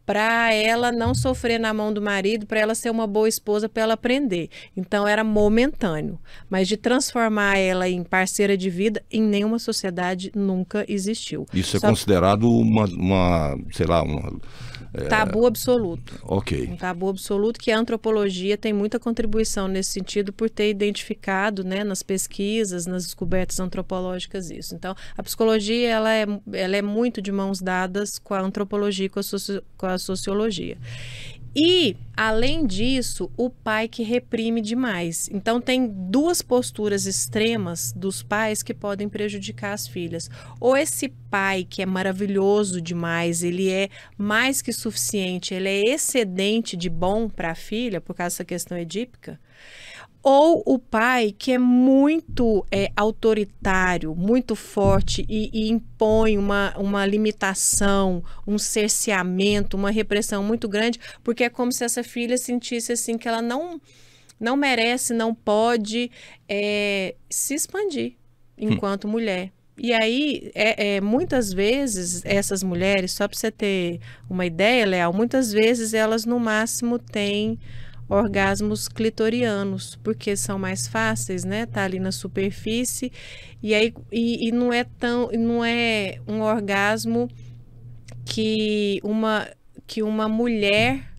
para ela não sofrer na mão do marido, para ela ser uma boa esposa, para ela aprender. Então era momentâneo, mas de transformar ela em parceira de vida, em nenhuma sociedade nunca existiu. Isso é considerado sei lá, tabu absoluto. Ok. Um tabu absoluto que a antropologia tem muita contribuição nesse sentido por ter identificado, né, nas pesquisas, nas descobertas antropológicas isso. Então, a psicologia ela é muito de mãos dadas com a antropologia e com a sociologia. E, além disso, o pai que reprime demais. Então, tem duas posturas extremas dos pais que podem prejudicar as filhas. Ou esse pai que é maravilhoso demais, ele é mais que suficiente, ele é excedente de bom para a filha, por causa dessa questão edípica. Ou o pai que é muito autoritário, muito forte e impõe uma limitação, um cerceamento, uma repressão muito grande, porque é como se essa filha sentisse assim que ela não merece, não pode se expandir enquanto mulher. E aí, muitas vezes, essas mulheres, só para você ter uma ideia, Leal, muitas vezes elas no máximo têm orgasmos clitorianos, porque são mais fáceis, né? Tá ali na superfície, e aí não é um orgasmo que uma mulher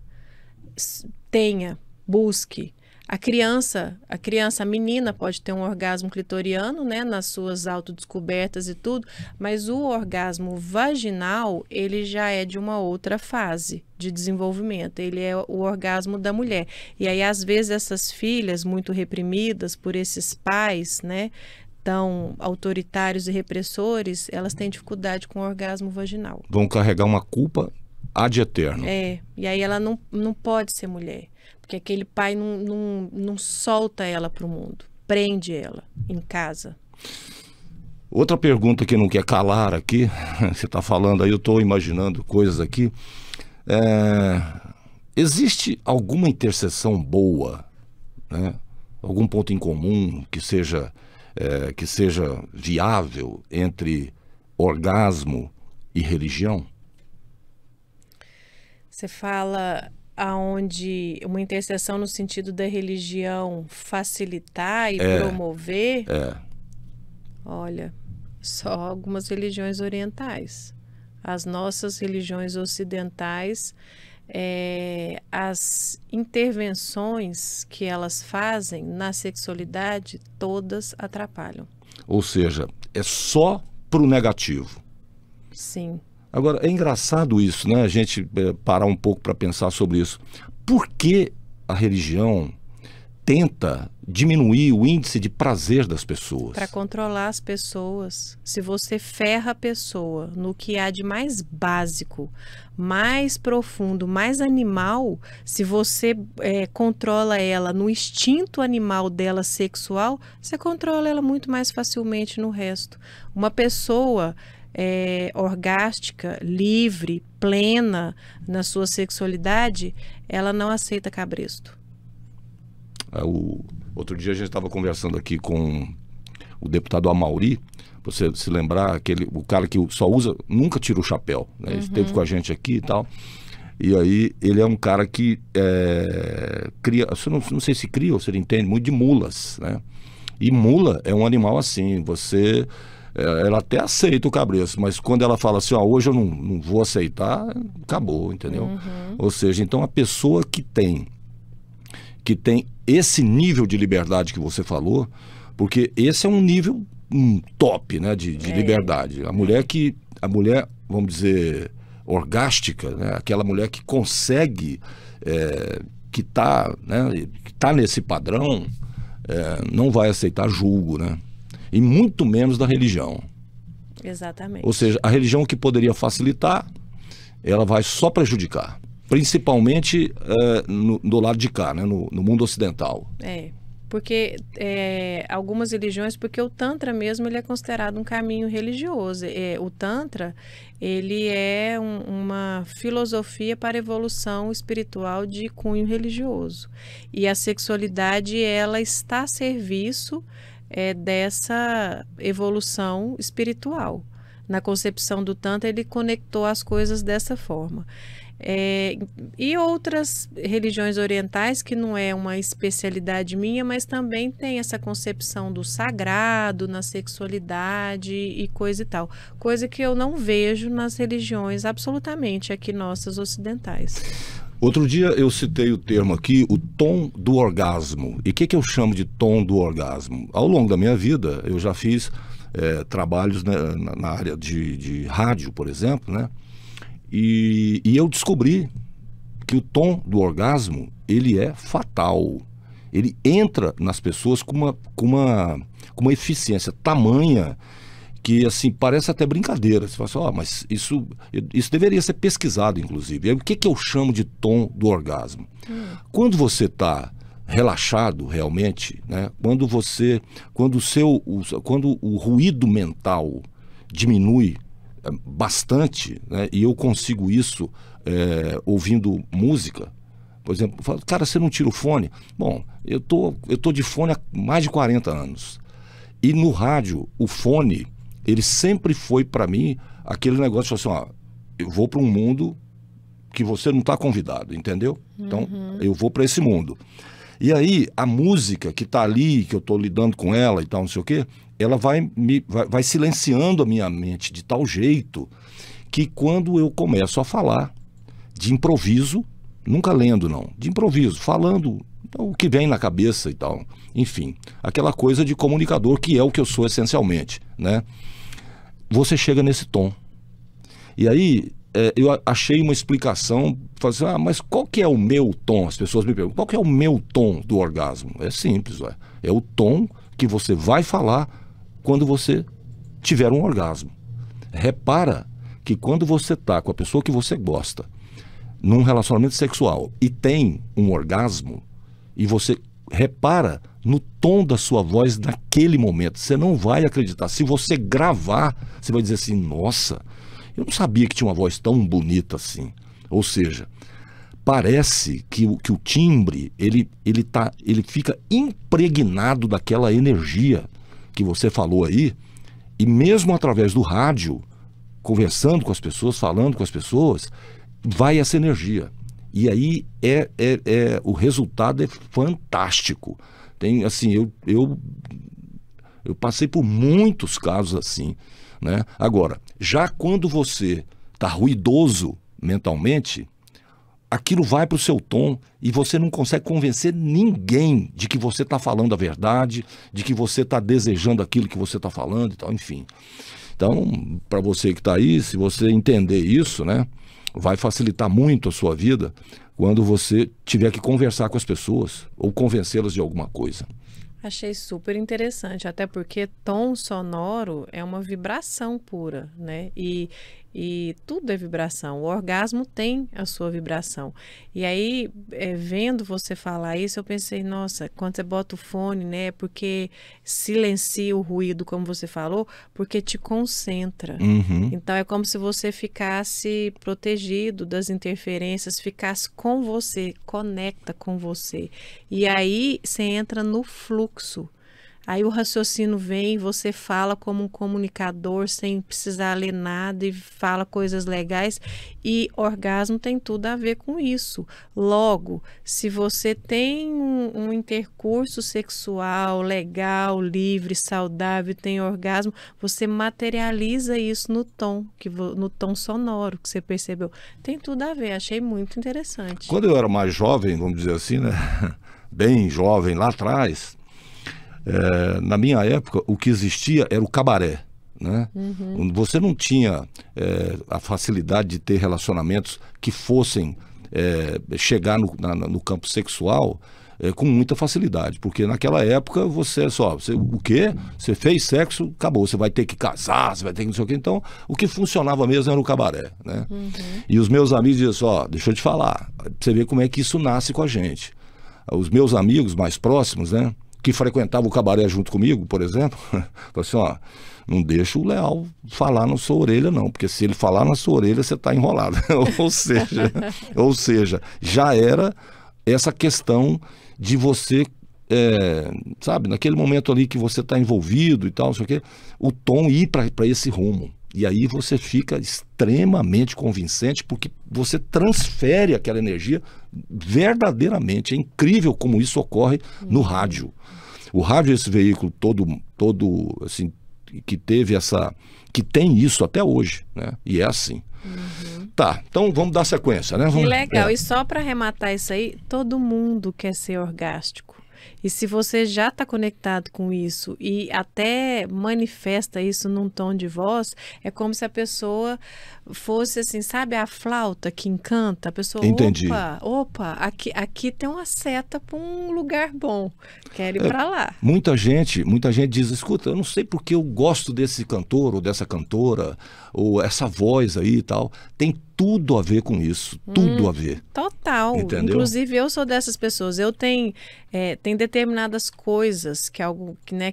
busque. A menina pode ter um orgasmo clitoriano, né, nas suas autodescobertas e tudo, mas o orgasmo vaginal, ele já é de uma outra fase de desenvolvimento, ele é o orgasmo da mulher. E aí, às vezes, essas filhas muito reprimidas por esses pais, né, tão autoritários e repressores, elas têm dificuldade com o orgasmo vaginal. Vão carregar uma culpa ad eterno. E aí ela não pode ser mulher. Porque aquele pai não solta ela para o mundo, prende ela em casa. Outra pergunta que não quer calar aqui, você está falando aí, eu estou imaginando coisas aqui. Existe alguma interseção boa, né? Algum ponto em comum que seja viável entre orgasmo e religião? Você fala aonde uma interseção no sentido da religião facilitar e promover? Olha, só algumas religiões orientais. As nossas religiões ocidentais, as intervenções que elas fazem na sexualidade, todas atrapalham. Ou seja, é só pro negativo. Sim. Agora, é engraçado isso, né? A gente parar um pouco para pensar sobre isso. Por que a religião tenta diminuir o índice de prazer das pessoas? Para controlar as pessoas. Se você ferra a pessoa no que há de mais básico, mais profundo, mais animal, se você controla ela no instinto animal dela sexual, você controla ela muito mais facilmente no resto. Uma pessoa orgástica, livre, plena na sua sexualidade, ela não aceita cabresto. Outro dia a gente estava conversando aqui com o deputado Amauri, você se lembrar, o cara que só nunca tira o chapéu, né? Ele esteve com a gente aqui e tal, e aí ele é um cara que cria, não sei se cria ou se ele entende muito de mulas, né? E mula é um animal assim, ela até aceita o cabresto, mas quando ela fala assim, hoje eu não vou aceitar, acabou, entendeu? Ou seja, então a pessoa que tem esse nível de liberdade que você falou, porque esse é um nível top, né, de liberdade. A mulher, vamos dizer, orgástica, né, aquela mulher que consegue, que tá nesse padrão, não vai aceitar julgo, né? E muito menos da religião. Exatamente. Ou seja, a religião que poderia facilitar, ela vai só prejudicar. Principalmente do lado de cá, né? No mundo ocidental. Porque algumas religiões, porque o Tantra mesmo ele é considerado um caminho religioso. O Tantra, ele é uma filosofia para a evolução espiritual de cunho religioso. E a sexualidade, ela está a serviço dessa evolução espiritual. Na concepção do Tantra, ele conectou as coisas dessa forma. E outras religiões orientais, que não é uma especialidade minha, mas também tem essa concepção do sagrado na sexualidade e coisa e tal. Coisa que eu não vejo nas religiões absolutamente aqui nossas ocidentais. Outro dia eu citei o termo aqui, o tom do orgasmo. E o que eu chamo de tom do orgasmo? Ao longo da minha vida, eu já fiz trabalhos, né, na área de rádio, por exemplo, né? E eu descobri que o tom do orgasmo, ele é fatal. Ele entra nas pessoas com uma eficiência tamanha que, assim, parece até brincadeira. Você fala assim, mas isso deveria ser pesquisado, inclusive. E aí, o que eu chamo de tom do orgasmo? Quando você está relaxado realmente, né? Quando o ruído mental diminui bastante, né? E eu consigo isso ouvindo música. Por exemplo, eu falo, cara, você não tira o fone? Bom, eu tô de fone há mais de 40 anos. E no rádio, o fone, ele sempre foi para mim aquele negócio assim, ó, eu vou para um mundo que você não está convidado, entendeu? Então, eu vou para esse mundo. E aí, a música que está ali, que eu estou lidando com ela e tal, não sei o quê, ela vai silenciando a minha mente de tal jeito que quando eu começo a falar de improviso, nunca lendo não, de improviso, falando o que vem na cabeça e tal, enfim, aquela coisa de comunicador que é o que eu sou essencialmente, né? Você chega nesse tom. E aí, eu achei uma explicação, falei assim, mas qual que é o meu tom? As pessoas me perguntam, qual que é o meu tom do orgasmo? É simples, é o tom que você vai falar quando você tiver um orgasmo. Repara que quando você está com a pessoa que você gosta, num relacionamento sexual, e tem um orgasmo, e você repara no tom da sua voz naquele momento, você não vai acreditar. Se você gravar, você vai dizer assim, nossa, eu não sabia que tinha uma voz tão bonita assim. Ou seja, parece que o timbre, ele fica impregnado daquela energia que você falou aí, e mesmo através do rádio, conversando com as pessoas, falando com as pessoas, vai essa energia. E aí o resultado é fantástico. Tem, assim, eu passei por muitos casos assim, né? Agora, já quando você está ruidoso mentalmente, aquilo vai para o seu tom e você não consegue convencer ninguém de que você está falando a verdade, de que você está desejando aquilo que você está falando e tal, enfim. Então, para você que está aí, se você entender isso, né, vai facilitar muito a sua vida quando você tiver que conversar com as pessoas ou convencê-las de alguma coisa. Achei super interessante, até porque tom sonoro é uma vibração pura, né? E tudo é vibração. O orgasmo tem a sua vibração. E aí, vendo você falar isso, eu pensei, nossa, quando você bota o fone, né? Porque silencia o ruído, como você falou, porque te concentra. Então, é como se você ficasse protegido das interferências, ficasse com você, conecta com você. E aí, você entra no fluxo. Aí o raciocínio vem, você fala como um comunicador sem precisar ler nada e fala coisas legais, e orgasmo tem tudo a ver com isso. Logo, se você tem um intercurso sexual legal, livre, saudável, tem orgasmo, você materializa isso no tom sonoro que você percebeu. Tem tudo a ver, achei muito interessante. Quando eu era mais jovem, vamos dizer assim, né? Bem jovem lá atrás, na minha época, o que existia era o cabaré, né? Você não tinha a facilidade de ter relacionamentos que fossem chegar no campo sexual com muita facilidade, porque naquela época o quê? Você fez sexo, acabou, você vai ter que casar, você vai ter que não sei o quê. Então, o que funcionava mesmo era o cabaré, né? E os meus amigos diziam assim, deixa eu te falar, pra você ver como é que isso nasce com a gente. Os meus amigos mais próximos, né, que frequentavam o cabaré junto comigo, por exemplo, falaram assim, não deixa o Leal falar na sua orelha não, porque se ele falar na sua orelha, você está enrolado. ou seja, já era essa questão de você, sabe, naquele momento ali que você está envolvido e tal, não sei o quê, o tom ir para esse rumo. E aí você fica extremamente convincente, porque você transfere aquela energia verdadeiramente. É incrível como isso ocorre no rádio. O rádio é esse veículo todo assim, que tem isso até hoje, né? E é assim. Tá, então vamos dar sequência, né? Que legal. E só para arrematar isso aí, todo mundo quer ser orgástico. E se você já está conectado com isso e até manifesta isso num tom de voz, é como se a pessoa fosse assim, sabe a flauta que encanta? A pessoa, entendi. Opa, aqui tem uma seta para um lugar bom, quero ir para lá. Muita gente diz, escuta, eu não sei porque eu gosto desse cantor ou dessa cantora, ou essa voz aí e tal. Tem tudo a ver com isso, tudo a ver. Total. Entendeu? Inclusive, eu sou dessas pessoas. Eu tenho tem determinadas coisas que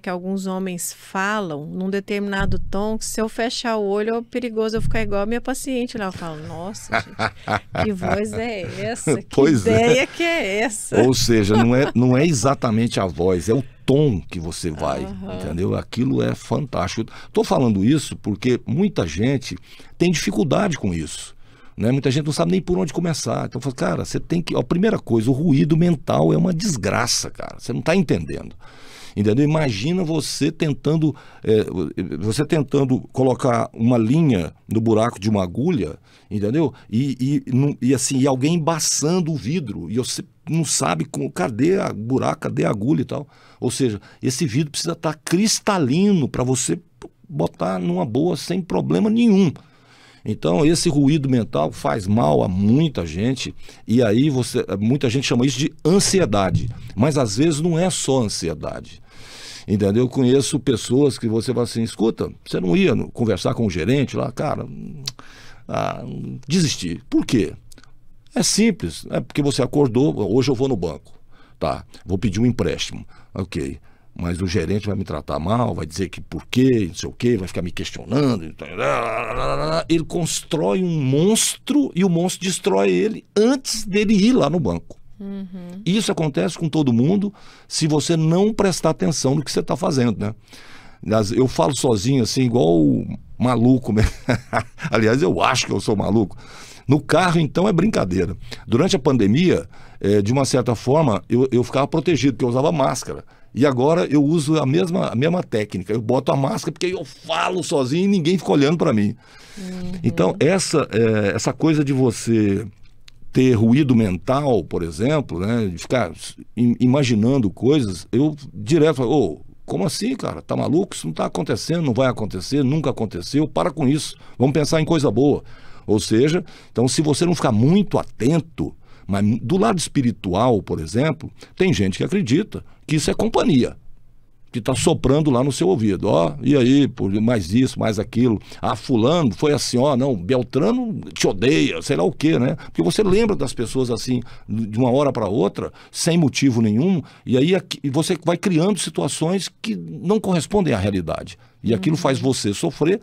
alguns homens falam num determinado tom, que se eu fechar o olho é perigoso eu ficar igual a minha paciente lá. Eu falo, nossa, gente, que voz é essa? Que ideia que é essa? Ou seja, não é exatamente a voz, é o tom que você vai, entendeu? Aquilo é fantástico. Estou falando isso porque muita gente tem dificuldade com isso. Né? Muita gente não sabe nem por onde começar. Então, cara, você tem que... A primeira coisa, o ruído mental é uma desgraça, cara. Você não está entendendo. Entendeu? Imagina você tentando colocar uma linha no buraco de uma agulha, entendeu? E alguém embaçando o vidro. E você não sabe cadê a buraco, cadê a agulha e tal. Ou seja, esse vidro precisa estar cristalino para você botar numa boa sem problema nenhum. Então, esse ruído mental faz mal a muita gente, e aí muita gente chama isso de ansiedade, mas às vezes não é só ansiedade, entendeu? Eu conheço pessoas que você fala assim, escuta, você não ia conversar com o gerente lá, cara, desistir. Por quê? É simples, é porque você acordou, hoje eu vou no banco, tá, vou pedir um empréstimo, ok. Mas o gerente vai me tratar mal, vai dizer que por quê, não sei o quê, vai ficar me questionando. Ele constrói um monstro e o monstro destrói ele antes dele ir lá no banco. Isso acontece com todo mundo se você não prestar atenção no que você está fazendo, né? Eu falo sozinho assim, igual maluco mesmo. Aliás, eu acho que eu sou maluco. No carro, então, é brincadeira. Durante a pandemia, de uma certa forma, eu ficava protegido, porque eu usava máscara. E agora eu uso a mesma técnica. Eu boto a máscara porque eu falo sozinho e ninguém fica olhando para mim. Então, essa coisa de você ter ruído mental, por exemplo, né, de ficar imaginando coisas, eu direto falo, como assim, cara? Tá maluco? Isso não tá acontecendo, não vai acontecer, nunca aconteceu. Para com isso. Vamos pensar em coisa boa. Ou seja, então se você não ficar muito atento, mas do lado espiritual, por exemplo, tem gente que acredita que isso é companhia, que está soprando lá no seu ouvido. E aí, mais isso, mais aquilo. Fulano foi assim, não, Beltrano te odeia, sei lá o quê, né? Porque você lembra das pessoas assim, de uma hora para outra, sem motivo nenhum, e aí você vai criando situações que não correspondem à realidade. E aquilo faz você sofrer,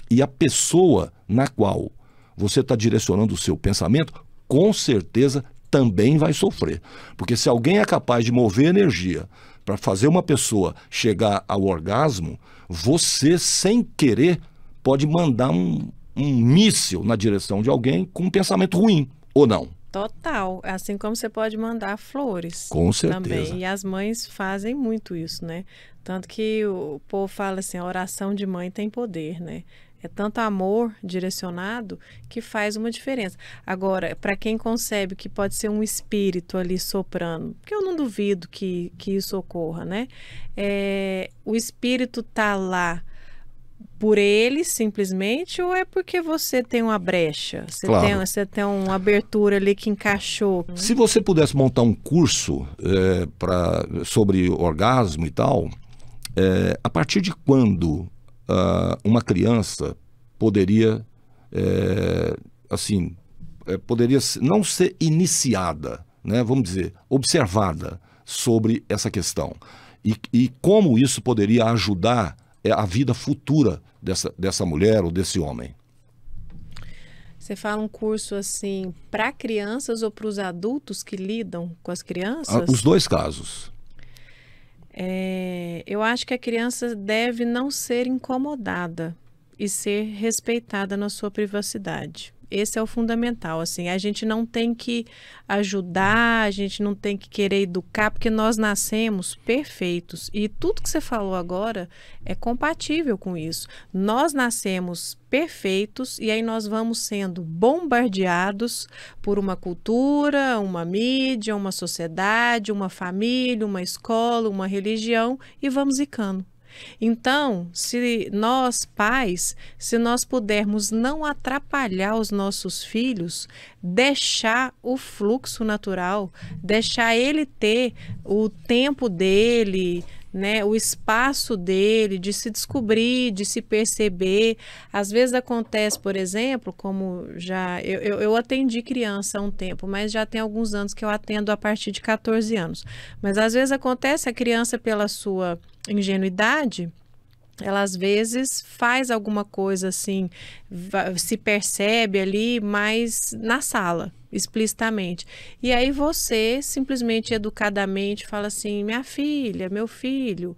e a pessoa na qual você está direcionando o seu pensamento, com certeza também vai sofrer. Porque se alguém é capaz de mover energia para fazer uma pessoa chegar ao orgasmo, você, sem querer, pode mandar um míssil na direção de alguém com um pensamento ruim, ou não? Total. Assim como você pode mandar flores. Com certeza. Também. E as mães fazem muito isso, né? Tanto que o povo fala assim, a oração de mãe tem poder, né? É tanto amor direcionado que faz uma diferença. Agora, para quem concebe que pode ser um espírito ali soprando, porque eu não duvido que isso ocorra, né? O espírito tá lá por ele, simplesmente, ou é porque você tem uma brecha? Você tem uma abertura ali que encaixou? Se você pudesse montar um curso sobre orgasmo e tal, a partir de quando uma criança poderia, poderia não ser iniciada, né, vamos dizer, observada sobre essa questão. E como isso poderia ajudar a vida futura dessa mulher ou desse homem? Você fala um curso assim para crianças ou para os adultos que lidam com as crianças? Os dois casos. Eu acho que a criança deve não ser incomodada e ser respeitada na sua privacidade. Esse é o fundamental, assim, a gente não tem que ajudar, a gente não tem que querer educar, porque nós nascemos perfeitos. E tudo que você falou agora é compatível com isso. Nós nascemos perfeitos e aí nós vamos sendo bombardeados por uma cultura, uma mídia, uma sociedade, uma família, uma escola, uma religião e vamos ficando. Então, se nós pais, se nós pudermos não atrapalhar os nossos filhos, deixar o fluxo natural, deixar ele ter o tempo dele, né, o espaço dele, de se descobrir, de se perceber. Às vezes acontece, por exemplo, como eu atendi criança há um tempo, mas já tem alguns anos que eu atendo a partir de 14 anos. Mas às vezes acontece a criança, pela sua ingenuidade, ela às vezes faz alguma coisa assim, se percebe ali, mas na sala, explicitamente. E aí você simplesmente, educadamente, fala assim: minha filha, meu filho,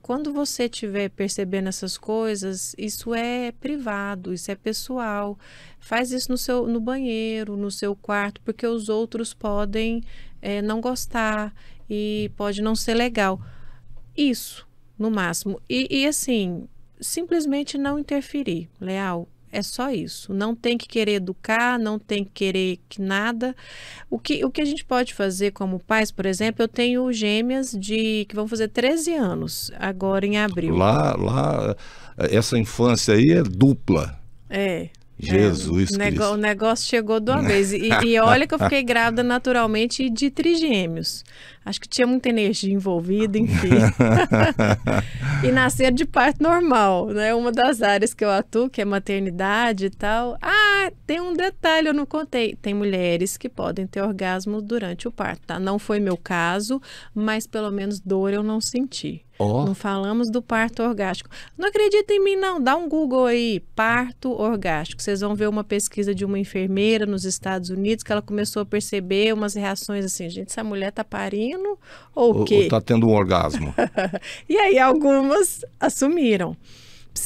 quando você estiver percebendo essas coisas, isso é privado, isso é pessoal. Faz isso no banheiro, no seu quarto, porque os outros podem não gostar e pode não ser legal. Isso. No máximo. E assim, simplesmente não interferir, Leal. É só isso. Não tem que querer educar, não tem que querer que nada. O que a gente pode fazer como pais, por exemplo, eu tenho gêmeas que vão fazer 13 anos, agora em abril. Lá, essa infância aí é dupla. Jesus Cristo. O negócio chegou de uma vez. E olha que eu fiquei grávida naturalmente de trigêmeos. Acho que tinha muita energia envolvida, enfim. E nasceram de parto normal, né? Uma das áreas que eu atuo, que é maternidade e tal. Ah, tem um detalhe, eu não contei. Tem mulheres que podem ter orgasmo durante o parto, tá? Não foi meu caso, mas pelo menos dor eu não senti. Não falamos do parto orgástico. Não acredita em mim, não. Dá um Google aí, parto orgástico. Vocês vão ver uma pesquisa de uma enfermeira nos Estados Unidos que ela começou a perceber umas reações assim: gente, essa mulher tá parindo ou o quê? Ou tá tendo um orgasmo. E aí algumas assumiram.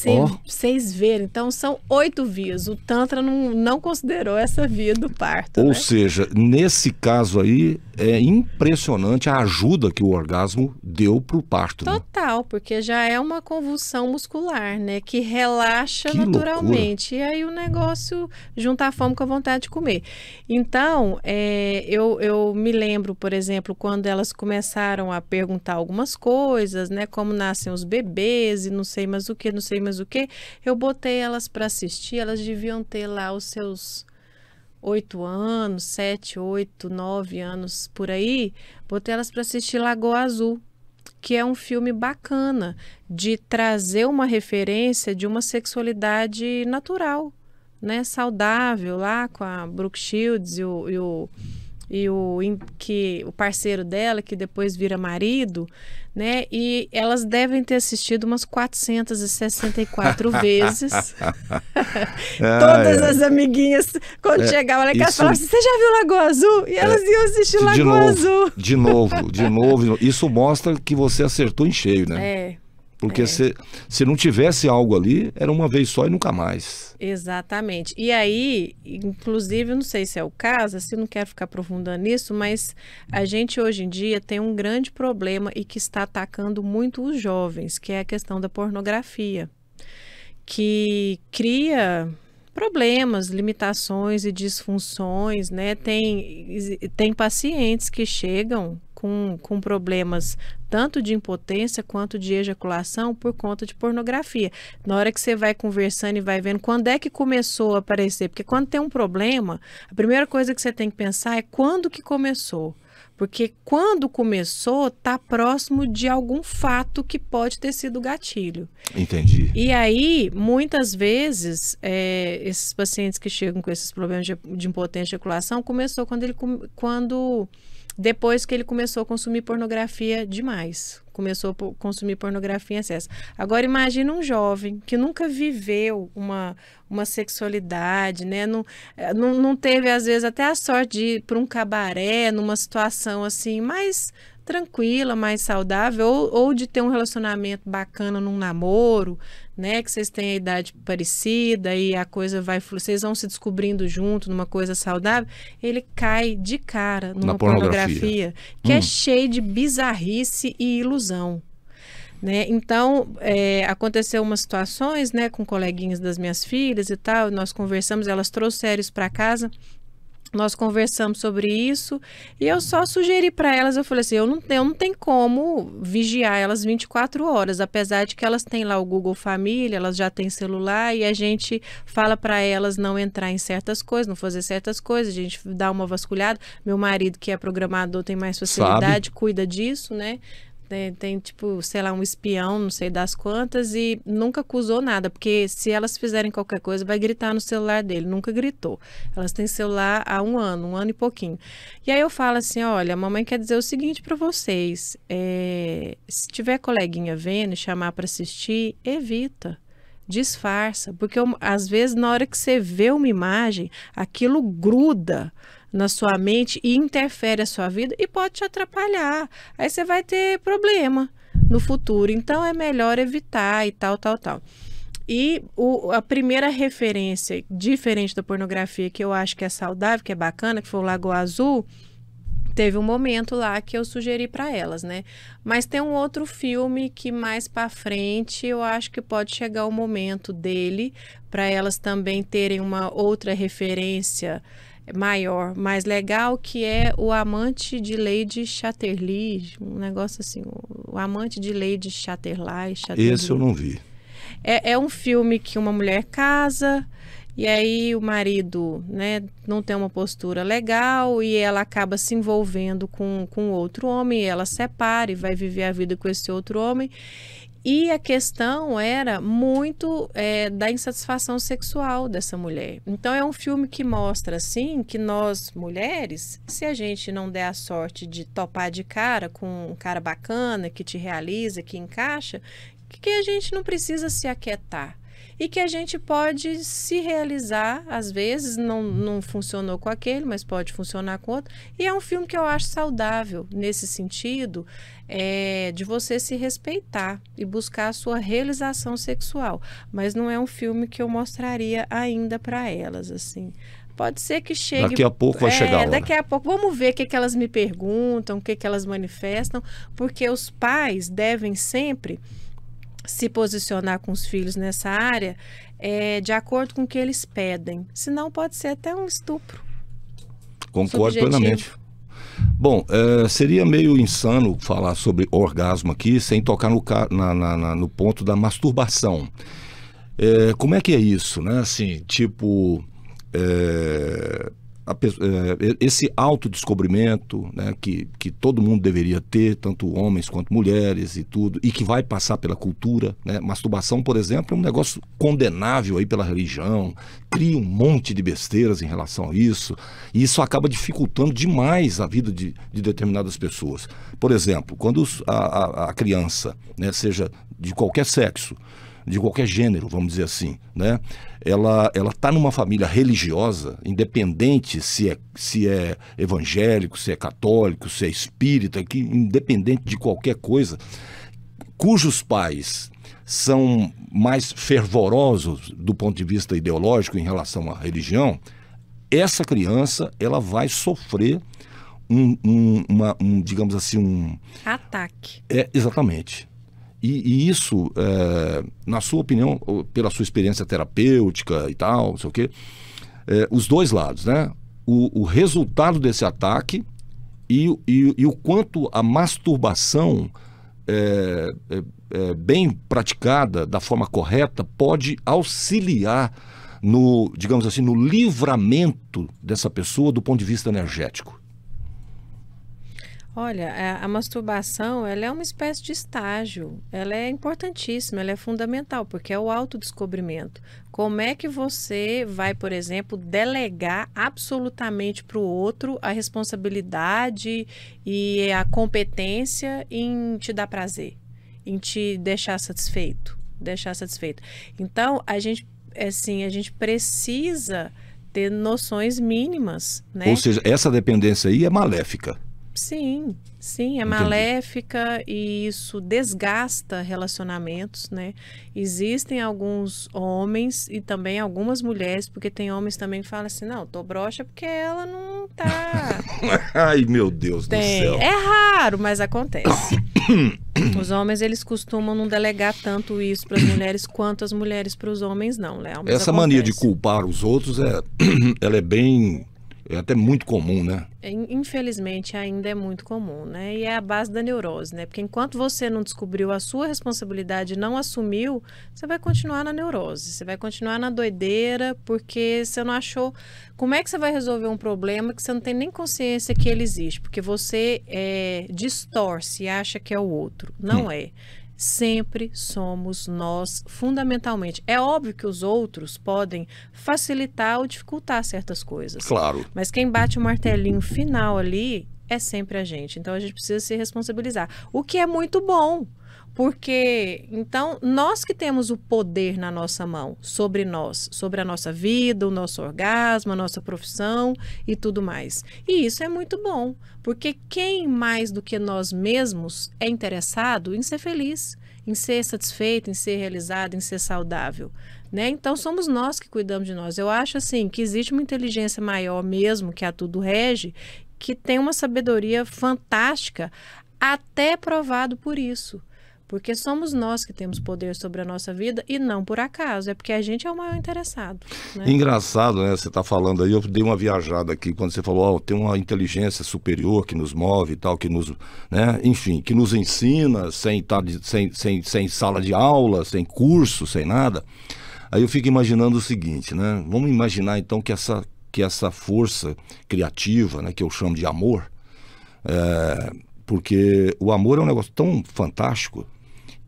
Pra vocês verem, então são 8 vias. O Tantra não considerou essa via do parto. Ou seja, nesse caso aí, é impressionante a ajuda que o orgasmo deu pro parto. Total, porque já é uma convulsão muscular, né? Que relaxa naturalmente. Loucura. E aí o negócio junta a fome com a vontade de comer. Então, eu me lembro, por exemplo, quando elas começaram a perguntar algumas coisas, né? Como nascem os bebês e não sei mais o que, eu botei elas para assistir. Elas deviam ter lá os seus 8 anos, 7, 8, 9 anos por aí. Botei elas para assistir Lagoa Azul, que é um filme bacana de trazer uma referência de uma sexualidade natural, né, saudável, lá com a Brooke Shields e o parceiro dela, que depois vira marido, né? E elas devem ter assistido umas 464 vezes. Todas as amiguinhas, quando chegavam lá em casa, falavam assim: você já viu Lagoa Azul? E elas iam assistir Lagoa Azul. De novo. Isso mostra que você acertou em cheio, né? Porque se não tivesse algo ali, era uma vez só e nunca mais. Exatamente. E aí, inclusive, eu não sei se é o caso, assim, não quero ficar aprofundando nisso, mas a gente hoje em dia tem um grande problema e que está atacando muito os jovens, que é a questão da pornografia, que cria problemas, limitações e disfunções, né? Tem pacientes que chegam com problemas tanto de impotência quanto de ejaculação por conta de pornografia. Na hora que você vai conversando e vai vendo quando é que começou a aparecer, porque quando tem um problema, a primeira coisa que você tem que pensar é quando que começou. Porque quando começou, está próximo de algum fato que pode ter sido gatilho. Entendi. E aí, muitas vezes, esses pacientes que chegam com esses problemas de impotência e ejaculação, começou depois que ele começou a consumir pornografia demais. Começou a consumir pornografia em excesso. Agora, imagina um jovem que nunca viveu uma sexualidade, né? Não teve, às vezes, até a sorte de ir para um cabaré, numa situação assim, mais tranquila, mais saudável, ou de ter um relacionamento bacana num namoro, né? Que vocês têm a idade parecida e a coisa vocês vão se descobrindo junto numa coisa saudável. Ele cai de cara numa pornografia que é cheia de bizarrice e ilusão. Né? Então, aconteceu umas situações, né, com coleguinhas das minhas filhas e tal, nós conversamos, elas trouxeram isso para casa, nós conversamos sobre isso e eu só sugeri para elas, eu falei assim, eu não tenho como vigiar elas 24 horas, apesar de que elas têm lá o Google Família, elas já têm celular e a gente fala para elas não entrar em certas coisas, não fazer certas coisas, a gente dá uma vasculhada. Meu marido, que é programador, tem mais facilidade, cuida disso, né? tem, tipo, sei lá, um espião, não sei das quantas, e nunca acusou nada, porque se elas fizerem qualquer coisa, vai gritar no celular dele. Nunca gritou. Elas têm celular há um ano e pouquinho. E aí eu falo assim, olha, a mamãe quer dizer o seguinte para vocês, se tiver coleguinha vendo e chamar para assistir, evita. Disfarça, porque às vezes na hora que você vê uma imagem, aquilo gruda na sua mente e interfere a sua vida e pode te atrapalhar. Aí você vai ter problema no futuro. Então é melhor evitar e tal. E a primeira referência diferente da pornografia que eu acho que é saudável, que é bacana, que foi o Lagoa Azul, teve um momento lá que eu sugeri para elas, né? Mas tem um outro filme que mais para frente eu acho que pode chegar o momento dele para elas também terem uma outra referência maior, mais legal, que é O Amante de Lady Chatterley, um negócio assim, O Amante de Lady Chatterley. Esse eu não vi. É um filme que uma mulher casa e aí o marido, né, não tem uma postura legal e ela acaba se envolvendo com outro homem, e ela separa e vai viver a vida com esse outro homem. E a questão era muito da insatisfação sexual dessa mulher. Então é um filme que mostra assim que nós mulheres, se a gente não der a sorte de topar de cara com um cara bacana, que te realiza, que encaixa, que a gente não precisa se aquietar. E que a gente pode se realizar, às vezes não funcionou com aquele, mas pode funcionar com outro. E é um filme que eu acho saudável nesse sentido, de você se respeitar e buscar a sua realização sexual. Mas não é um filme que eu mostraria ainda para elas, assim. Pode ser que chegue... Daqui a pouco vai chegar a hora. Daqui a pouco. Vamos ver o que elas me perguntam, o que elas manifestam, porque os pais devem sempre se posicionar com os filhos nessa área de acordo com o que eles pedem. Senão pode ser até um estupro. Concordo plenamente. Bom, seria meio insano falar sobre orgasmo aqui sem tocar no ponto da masturbação. Como é que é isso, né? Assim, tipo... esse autodescobrimento, né, que todo mundo deveria ter, tanto homens quanto mulheres e tudo, e que vai passar pela cultura, né? Masturbação, por exemplo, é um negócio condenável aí pela religião, cria um monte de besteiras em relação a isso, e isso acaba dificultando demais a vida de determinadas pessoas. Por exemplo, quando a criança, né, seja de qualquer sexo, de qualquer gênero, vamos dizer assim, né? Ela está numa família religiosa, independente se é evangélico, se é católico, se é espírita, independente de qualquer coisa, cujos pais são mais fervorosos do ponto de vista ideológico em relação à religião, essa criança ela vai sofrer digamos assim, ataque. Exatamente. E isso, na sua opinião, pela sua experiência terapêutica e tal, não sei o quê, os dois lados, né? O resultado desse ataque e o quanto a masturbação bem praticada, da forma correta, pode auxiliar digamos assim, no livramento dessa pessoa do ponto de vista energético. Olha, a masturbação, ela é uma espécie de estágio, ela é importantíssima, ela é fundamental, porque é o autodescobrimento. Como é que você vai, por exemplo, delegar absolutamente para o outro a responsabilidade e a competência em te dar prazer, em te deixar satisfeito, Então, a gente precisa ter noções mínimas, né? Ou seja, essa dependência aí é maléfica. Sim, é maléfica e isso desgasta relacionamentos, né? Existem alguns homens e também algumas mulheres, porque tem homens também que falam assim, não, tô broxa porque ela não tá... Ai, meu Deus do céu. É raro, mas acontece. Os homens, eles costumam não delegar tanto isso para as mulheres quanto as mulheres para os homens, não, Léo. Essa mania de culpar os outros, ela é bem... É até muito comum, né? Infelizmente ainda é muito comum, né? E é a base da neurose, né? Porque enquanto você não descobriu a sua responsabilidade e não assumiu, você vai continuar na neurose, você vai continuar na doideira, porque você não achou... Como é que você vai resolver um problema que você não tem nem consciência que ele existe? Porque você distorce e acha que é o outro. Não é. Sempre somos nós, fundamentalmente. É óbvio que os outros podem facilitar ou dificultar certas coisas. Claro. Mas quem bate o martelinho final ali é sempre a gente. Então a gente precisa se responsabilizar. O que é muito bom. Porque, então, nós que temos o poder na nossa mão, sobre nós, sobre a nossa vida, o nosso orgasmo, a nossa profissão e tudo mais. E isso é muito bom, porque quem mais do que nós mesmos é interessado em ser feliz, em ser satisfeito, em ser realizado, em ser saudável, né? Então, somos nós que cuidamos de nós. Eu acho, assim, que existe uma inteligência maior mesmo, que a tudo rege, que tem uma sabedoria fantástica, até provado por isso. Porque somos nós que temos poder sobre a nossa vida e não por acaso, é porque a gente é o maior interessado. Né? Engraçado, né? Você está falando aí, eu dei uma viajada aqui quando você falou, tem uma inteligência superior que nos move e tal, que nos, né? Enfim, que nos ensina sem sala de aula, sem curso, sem nada. Aí eu fico imaginando o seguinte, né? Vamos imaginar então que essa força criativa, né, que eu chamo de amor, porque o amor é um negócio tão fantástico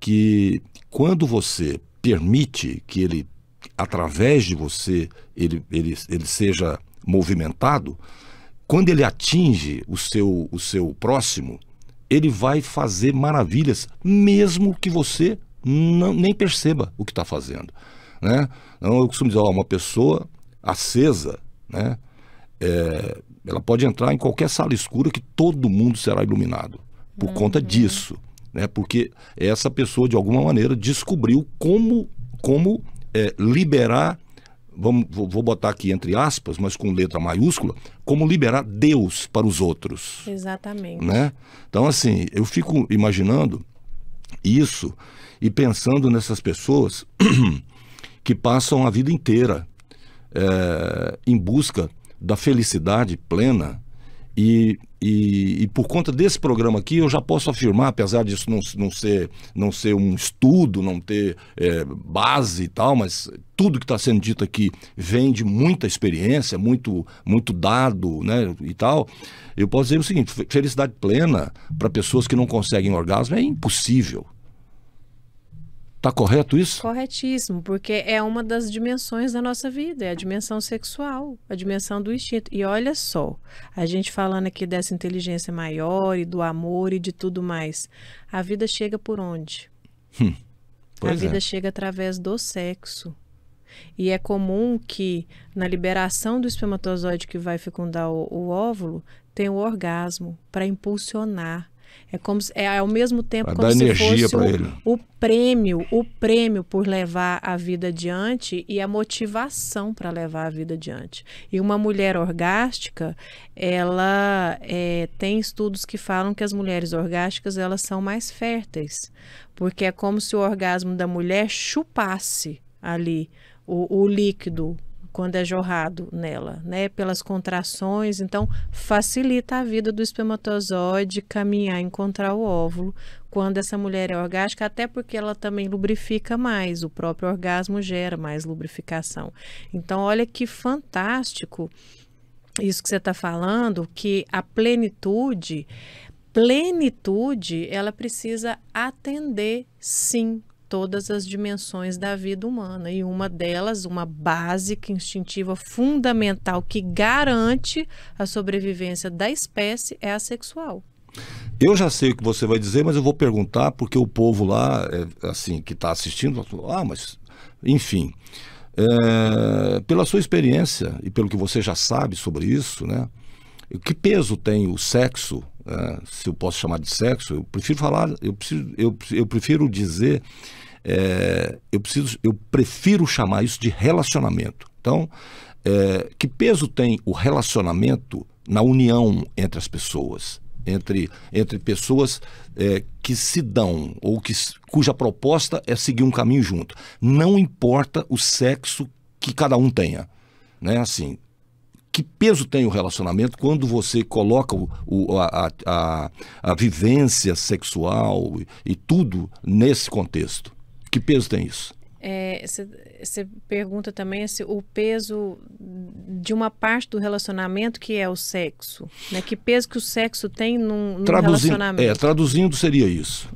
que quando você permite que ele, através de você, ele seja movimentado, quando ele atinge o seu próximo, ele vai fazer maravilhas, mesmo que você nem perceba o que está fazendo, né? Então, eu costumo dizer, uma pessoa acesa, né? Ela pode entrar em qualquer sala escura que todo mundo será iluminado por conta disso, né? Porque essa pessoa, de alguma maneira, descobriu como liberar, vou botar aqui entre aspas, mas com letra maiúscula, como liberar Deus para os outros. Exatamente. Né? Então, assim, eu fico imaginando isso e pensando nessas pessoas que passam a vida inteira em busca da felicidade plena e por conta desse programa aqui eu já posso afirmar, apesar disso não ser um estudo, não ter base e tal, mas tudo que está sendo dito aqui vem de muita experiência, muito dado, né, e tal. Eu posso dizer o seguinte, felicidade plena para pessoas que não conseguem orgasmo é impossível. Tá correto isso? Corretíssimo, porque é uma das dimensões da nossa vida, é a dimensão sexual, a dimensão do instinto. E olha só, a gente falando aqui dessa inteligência maior e do amor e de tudo mais, a vida chega por onde? A vida chega através do sexo. E é comum que na liberação do espermatozoide que vai fecundar o óvulo, tem o orgasmo para impulsionar. É como se, ao mesmo tempo como se fosse o prêmio por levar a vida adiante e a motivação para levar a vida adiante. E uma mulher orgástica, ela tem estudos que falam que as mulheres orgásticas elas são mais férteis, porque é como se o orgasmo da mulher chupasse ali o líquido quando é jorrado nela, né, pelas contrações, então facilita a vida do espermatozoide caminhar, encontrar o óvulo, quando essa mulher é orgástica, até porque ela também lubrifica mais, o próprio orgasmo gera mais lubrificação. Então, olha que fantástico isso que você está falando, que a plenitude, ela precisa atender, sim, todas as dimensões da vida humana, e uma delas, uma básica, instintiva, fundamental, que garante a sobrevivência da espécie, é a sexual. Eu já sei o que você vai dizer, mas eu vou perguntar, porque o povo lá, assim, que está assistindo, mas, enfim, pela sua experiência e pelo que você já sabe sobre isso, né? Que peso tem o sexo, se eu posso chamar de sexo? Eu prefiro falar, eu prefiro dizer, eu prefiro chamar isso de relacionamento. Então, que peso tem o relacionamento na união entre as pessoas, entre pessoas que se dão ou cuja proposta é seguir um caminho junto. Não importa o sexo que cada um tenha, né? Assim, Que peso tem o relacionamento quando você coloca a vivência sexual e tudo nesse contexto? Que peso tem isso? Você pergunta também se o peso de uma parte do relacionamento que é o sexo, né? Que peso que o sexo tem num relacionamento? Traduzindo seria isso.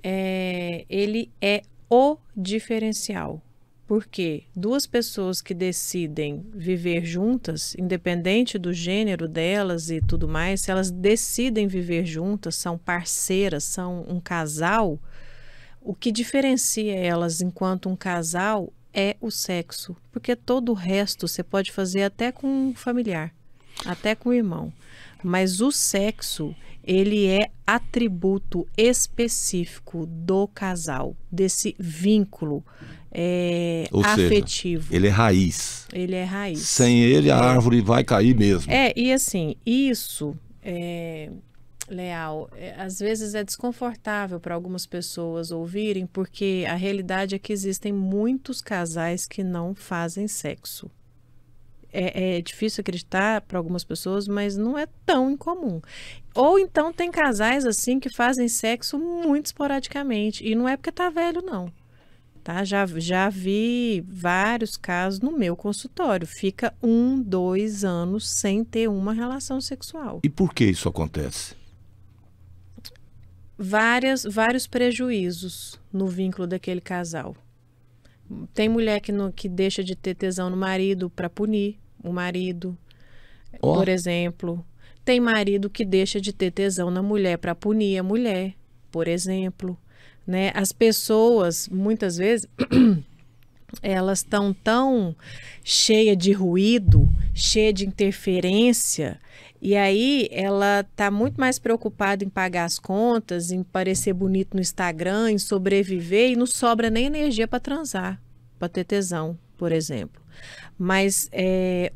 Ele é o diferencial. Porque duas pessoas que decidem viver juntas, independente do gênero delas e tudo mais, se elas decidem viver juntas, são parceiras, são um casal, o que diferencia elas enquanto um casal é o sexo. Porque todo o resto você pode fazer até com um familiar, até com o irmão. Mas o sexo, ele é atributo específico do casal, desse vínculo afetivo. Seja, ele é raiz. Ele é raiz. Sem ele, a árvore vai cair mesmo. E assim, isso, Leal, às vezes é desconfortável para algumas pessoas ouvirem, porque a realidade é que existem muitos casais que não fazem sexo. É difícil acreditar para algumas pessoas, mas não é tão incomum. Ou então tem casais assim que fazem sexo muito esporadicamente, e não é porque tá velho, não. Tá? Já vi vários casos no meu consultório. Fica 1, 2 anos sem ter uma relação sexual. E por que isso acontece? Vários prejuízos no vínculo daquele casal. Tem mulher que deixa de ter tesão no marido para punir o marido, por exemplo. Tem marido que deixa de ter tesão na mulher para punir a mulher, por exemplo. Né? As pessoas, muitas vezes, elas estão tão cheias de ruído, cheias de interferência, e aí ela está muito mais preocupada em pagar as contas, em parecer bonito no Instagram, em sobreviver, e não sobra nem energia para transar, para ter tesão, por exemplo. Mas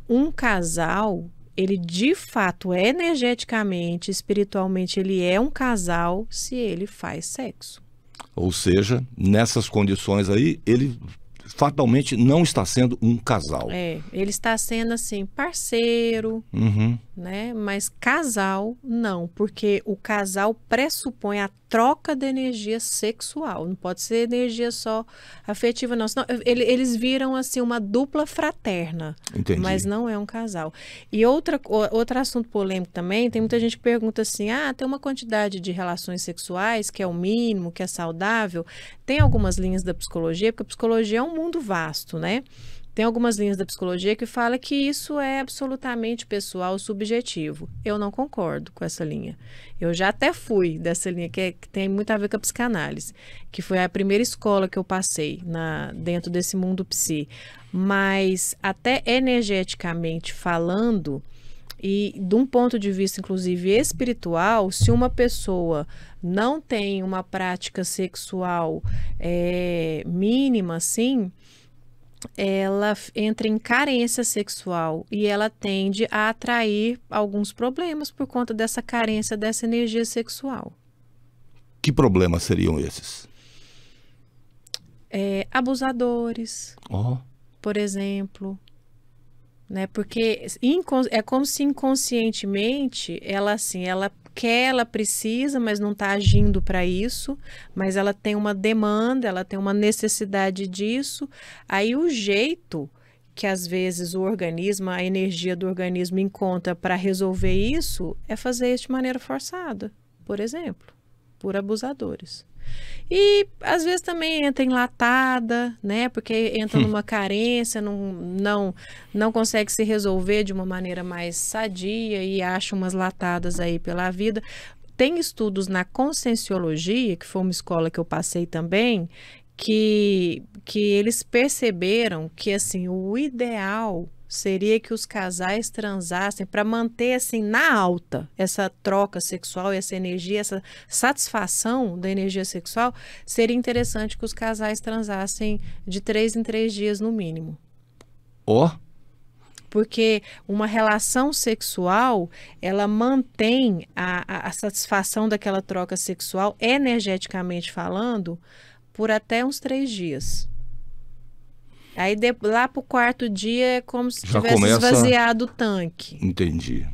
um casal, ele de fato, energeticamente, espiritualmente, ele é um casal se ele faz sexo. Ou seja, nessas condições aí, ele fatalmente não está sendo um casal. Ele está sendo assim, parceiro, né? Mas casal, não, porque o casal pressupõe a troca de energia sexual, não pode ser energia só afetiva, não. Senão, eles viram assim uma dupla fraterna. Entendi. Mas não é um casal. E outro assunto polêmico também, tem muita gente que pergunta assim, tem uma quantidade de relações sexuais que é o mínimo, que é saudável. Tem algumas linhas da psicologia, porque a psicologia é um mundo vasto, né? Tem algumas linhas da psicologia que falam que isso é absolutamente pessoal, subjetivo. Eu não concordo com essa linha. Eu já até fui dessa linha, que tem muito a ver com a psicanálise, que foi a primeira escola que eu passei dentro desse mundo psi. Mas até energeticamente falando, e de um ponto de vista, inclusive, espiritual, se uma pessoa não tem uma prática sexual mínima, assim, ela entra em carência sexual e ela tende a atrair alguns problemas por conta dessa carência, dessa energia sexual. Que problemas seriam esses? Abusadores, por exemplo, né? Porque é como se inconscientemente ela quer, ela precisa, mas não está agindo para isso, mas ela tem uma demanda, ela tem uma necessidade disso. Aí o jeito que às vezes a energia do organismo encontra para resolver isso é fazer isso de maneira forçada, por exemplo, por abusadores. E às vezes também entra enlatada, né? Porque entra numa carência, não consegue se resolver de uma maneira mais sadia e acha umas latadas aí pela vida. Tem estudos na Conscienciologia, que foi uma escola que eu passei também, que eles perceberam que assim, o ideal seria que os casais transassem para manter assim na alta essa troca sexual, essa energia, essa satisfação da energia sexual. Seria interessante que os casais transassem de 3 em 3 dias no mínimo. Porque uma relação sexual, ela mantém a satisfação daquela troca sexual, energeticamente falando, por até uns 3 dias. Aí lá pro quarto dia é como se Já tivesse começa... esvaziado o tanque. Entendi.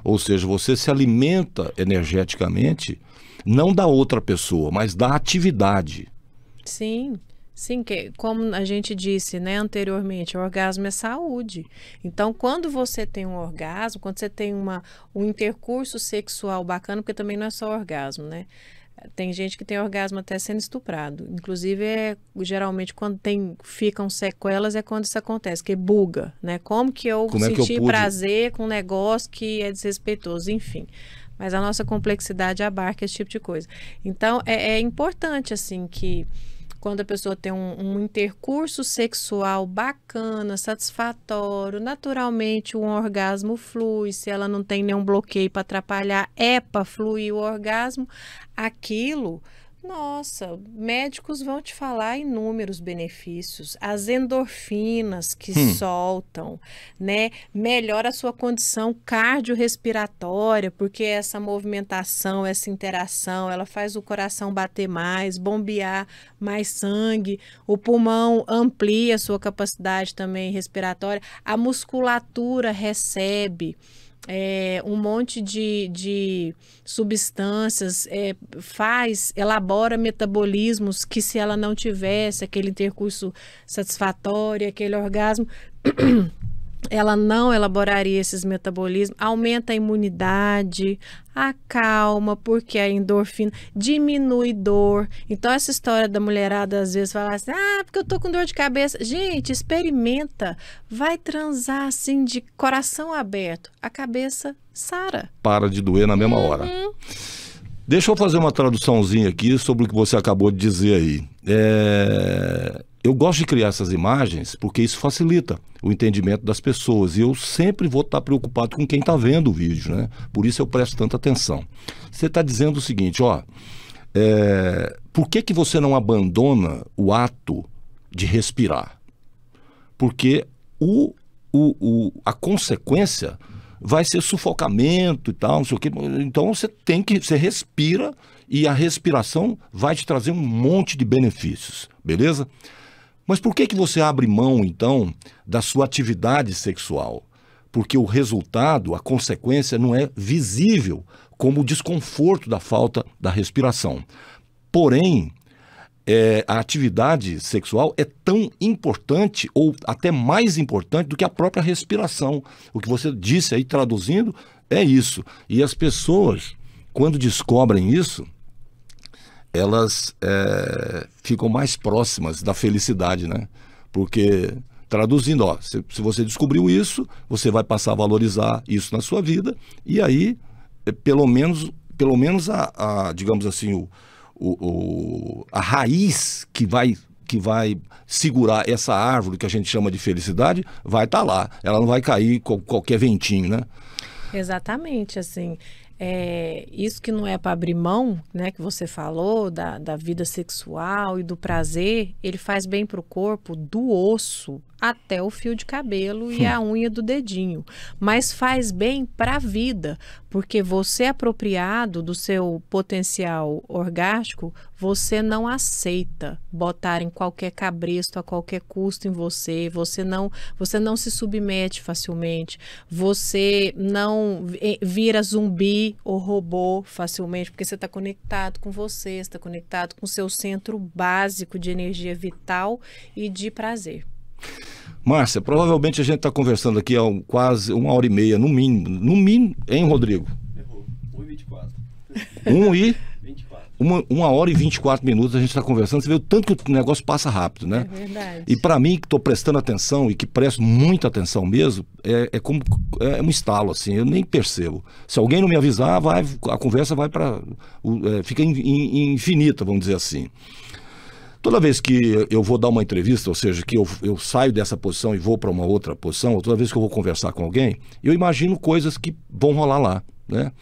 Ou seja, você se alimenta energeticamente, não da outra pessoa, mas da atividade. Sim, sim, que como a gente disse, né, anteriormente, o orgasmo é saúde. Então, quando você tem um orgasmo, quando você tem um intercurso sexual bacana, porque também não é só orgasmo, né? Tem gente que tem orgasmo até sendo estuprado. Inclusive, geralmente, quando ficam sequelas, é quando isso acontece, que buga, né? Como que eu senti prazer com um negócio que é desrespeitoso, enfim. Mas a nossa complexidade abarca esse tipo de coisa. Então, é importante, assim, que quando a pessoa tem um intercurso sexual bacana, satisfatório, naturalmente um orgasmo flui, se ela não tem nenhum bloqueio para atrapalhar, para fluir o orgasmo, aquilo, nossa, médicos vão te falar inúmeros benefícios, as endorfinas que soltam, né, melhora a sua condição cardiorrespiratória, porque essa movimentação, essa interação, ela faz o coração bater mais, bombear mais sangue, o pulmão amplia a sua capacidade também respiratória, a musculatura recebe um monte de substâncias, elabora metabolismos que, se ela não tivesse aquele intercurso satisfatório, aquele orgasmo, ela não elaboraria esses metabolismos, aumenta a imunidade, acalma, porque a endorfina diminui dor. Então, essa história da mulherada às vezes fala assim, porque eu tô com dor de cabeça. Gente, experimenta, vai transar assim de coração aberto, a cabeça sara. Para de doer na mesma hora. Deixa eu fazer uma traduçãozinha aqui sobre o que você acabou de dizer aí. Eu gosto de criar essas imagens porque isso facilita o entendimento das pessoas. E eu sempre vou estar preocupado com quem está vendo o vídeo, né? Por isso eu presto tanta atenção. Você está dizendo o seguinte, por que você não abandona o ato de respirar? Porque a consequência vai ser sufocamento e tal, não sei o quê. Então você respira e a respiração vai te trazer um monte de benefícios, beleza? Mas por que você abre mão, então, da sua atividade sexual? Porque o resultado, a consequência, não é visível, como o desconforto da falta da respiração. Porém, a atividade sexual é tão importante, ou até mais importante, do que a própria respiração. O que você disse aí, traduzindo, é isso. E as pessoas, quando descobrem isso, elas ficam mais próximas da felicidade, né? Porque, traduzindo, se você descobriu isso, você vai passar a valorizar isso na sua vida, e aí, pelo menos digamos assim, a raiz que vai segurar essa árvore que a gente chama de felicidade, vai estar lá. Ela não vai cair com qualquer ventinho, né? Exatamente, assim... isso que não é para abrir mão, né, que você falou, da vida sexual e do prazer, ele faz bem para o corpo, do osso até o fio de cabelo e a unha do dedinho. Mas faz bem para a vida, porque você, apropriado do seu potencial orgástico, você não aceita botar em qualquer cabresto, a qualquer custo em você, você não se submete facilmente, você não vira zumbi ou robô facilmente, porque você está conectado com você está conectado com o seu centro básico de energia vital e de prazer. Márcia, provavelmente a gente está conversando aqui há quase 1h30, no mínimo, hein, Rodrigo? Errou, 1h24. 1h24 minutos a gente está conversando. Você vê o tanto que o negócio passa rápido, né? É verdade. E para mim, que estou prestando atenção e que presto muita atenção mesmo, é um estalo, assim, eu nem percebo. Se alguém não me avisar, a conversa vai para... fica infinita, vamos dizer assim. Toda vez que eu vou dar uma entrevista, ou seja, que eu saio dessa posição e vou para uma outra posição, ou toda vez que eu vou conversar com alguém, eu imagino coisas que vão rolar lá, né?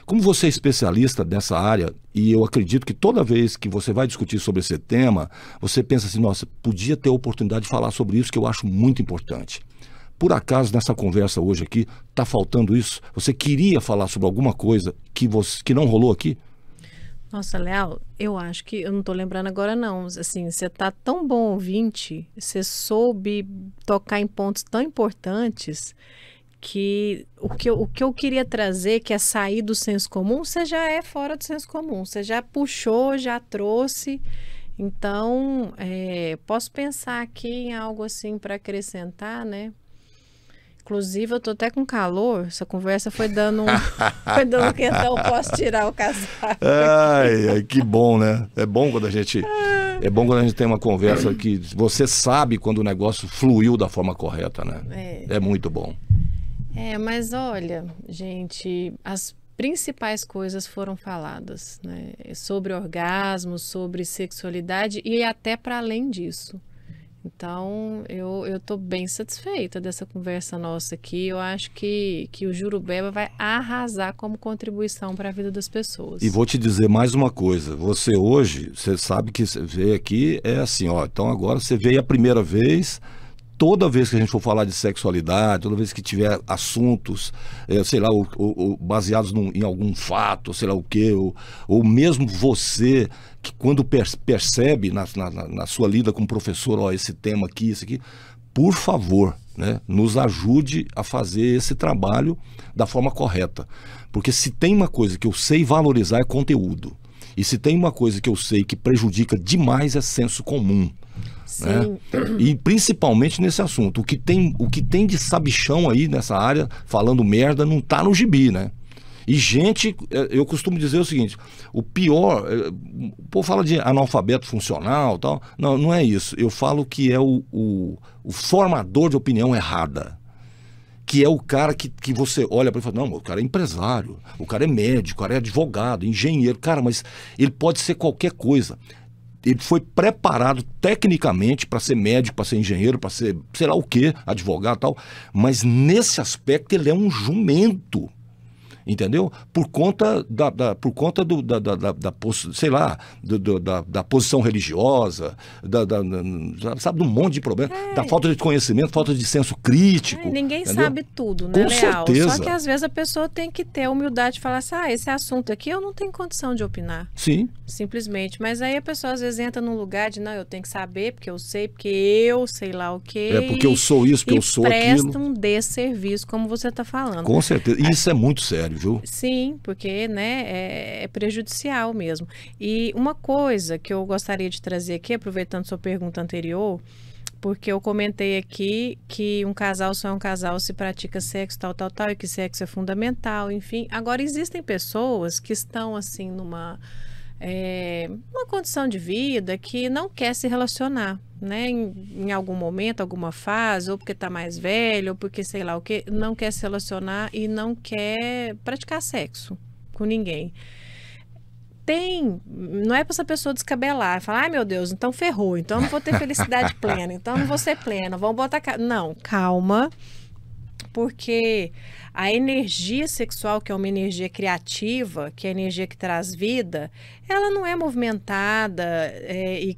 Como você é especialista nessa área, e eu acredito que toda vez que você vai discutir sobre esse tema, você pensa assim, nossa, podia ter a oportunidade de falar sobre isso, que eu acho muito importante. Por acaso, nessa conversa hoje aqui, está faltando isso? Você queria falar sobre alguma coisa que não rolou aqui? Nossa, Leal, eu acho que, eu não tô lembrando agora não, assim, você tá tão bom ouvinte, você soube tocar em pontos tão importantes que o que eu queria trazer, que é sair do senso comum, você já é fora do senso comum, você já puxou, já trouxe, então, posso pensar aqui em algo assim para acrescentar, né? Inclusive, eu tô até com calor. Essa conversa foi dando foi dando quentão, posso tirar o casaco. Ai, que bom, né? É bom quando a gente tem uma conversa que você sabe quando o negócio fluiu da forma correta, né? É muito bom. Mas olha, gente, as principais coisas foram faladas, né? Sobre orgasmo, sobre sexualidade e até para além disso. Então, eu estou bem satisfeita dessa conversa nossa aqui. Eu acho que o Jurubeba vai arrasar como contribuição para a vida das pessoas. E vou te dizer mais uma coisa. Você hoje, você sabe que você veio aqui, é assim, ó. Então agora você veio a primeira vez. Toda vez que a gente for falar de sexualidade, toda vez que tiver assuntos, sei lá, baseados em algum fato, sei lá o quê, ou mesmo você, que quando percebe na sua lida com o professor, ó, esse tema aqui, isso aqui, por favor, né, nos ajude a fazer esse trabalho da forma correta. Porque se tem uma coisa que eu sei valorizar é conteúdo. E se tem uma coisa que eu sei que prejudica demais é senso comum. Sim. Né? E principalmente nesse assunto, o que tem de sabichão aí nessa área falando merda não tá no gibi, né? E gente, eu costumo dizer o seguinte, o pior, o povo fala de analfabeto funcional, tal, não é isso, eu falo que é o formador de opinião errada, que é o cara que você olha para ele e fala, não, o cara é empresário, o cara é médico, o cara é advogado, engenheiro, cara, mas ele pode ser qualquer coisa. Ele foi preparado tecnicamente para ser médico, para ser engenheiro, para ser sei lá o que, advogado e tal, mas nesse aspecto ele é um jumento, entendeu? Por conta sei lá, da posição religiosa, sabe, de um monte de problema, da falta de conhecimento, falta de senso crítico. Ninguém entendeu? sabe tudo, né, Com Leal? certeza. Só que às vezes a pessoa tem que ter a humildade de falar assim, esse assunto aqui eu não tenho condição de opinar. Sim. Simplesmente. Mas aí a pessoa às vezes entra num lugar de, não, eu tenho que saber, porque eu sei lá o quê. Porque eu sou isso, porque eu sou aquilo. E presta um desserviço, como você está falando. Com certeza. E isso é muito sério, viu? Sim, porque, né, é prejudicial mesmo. E uma coisa que eu gostaria de trazer aqui, aproveitando sua pergunta anterior, porque eu comentei aqui que um casal só é um casal se pratica sexo, tal, e que sexo é fundamental, enfim. Agora, existem pessoas que estão, assim, numa condição de vida que não quer se relacionar, né? Em algum momento, alguma fase, ou porque está mais velho, ou porque sei lá o que, não quer se relacionar e não quer praticar sexo com ninguém. Não é para essa pessoa descabelar, falar, ai meu Deus, então ferrou, então eu não vou ter felicidade plena, então eu não vou ser plena, vamos botar... Não, calma, porque a energia sexual, que é uma energia criativa, que é a energia que traz vida, ela não é movimentada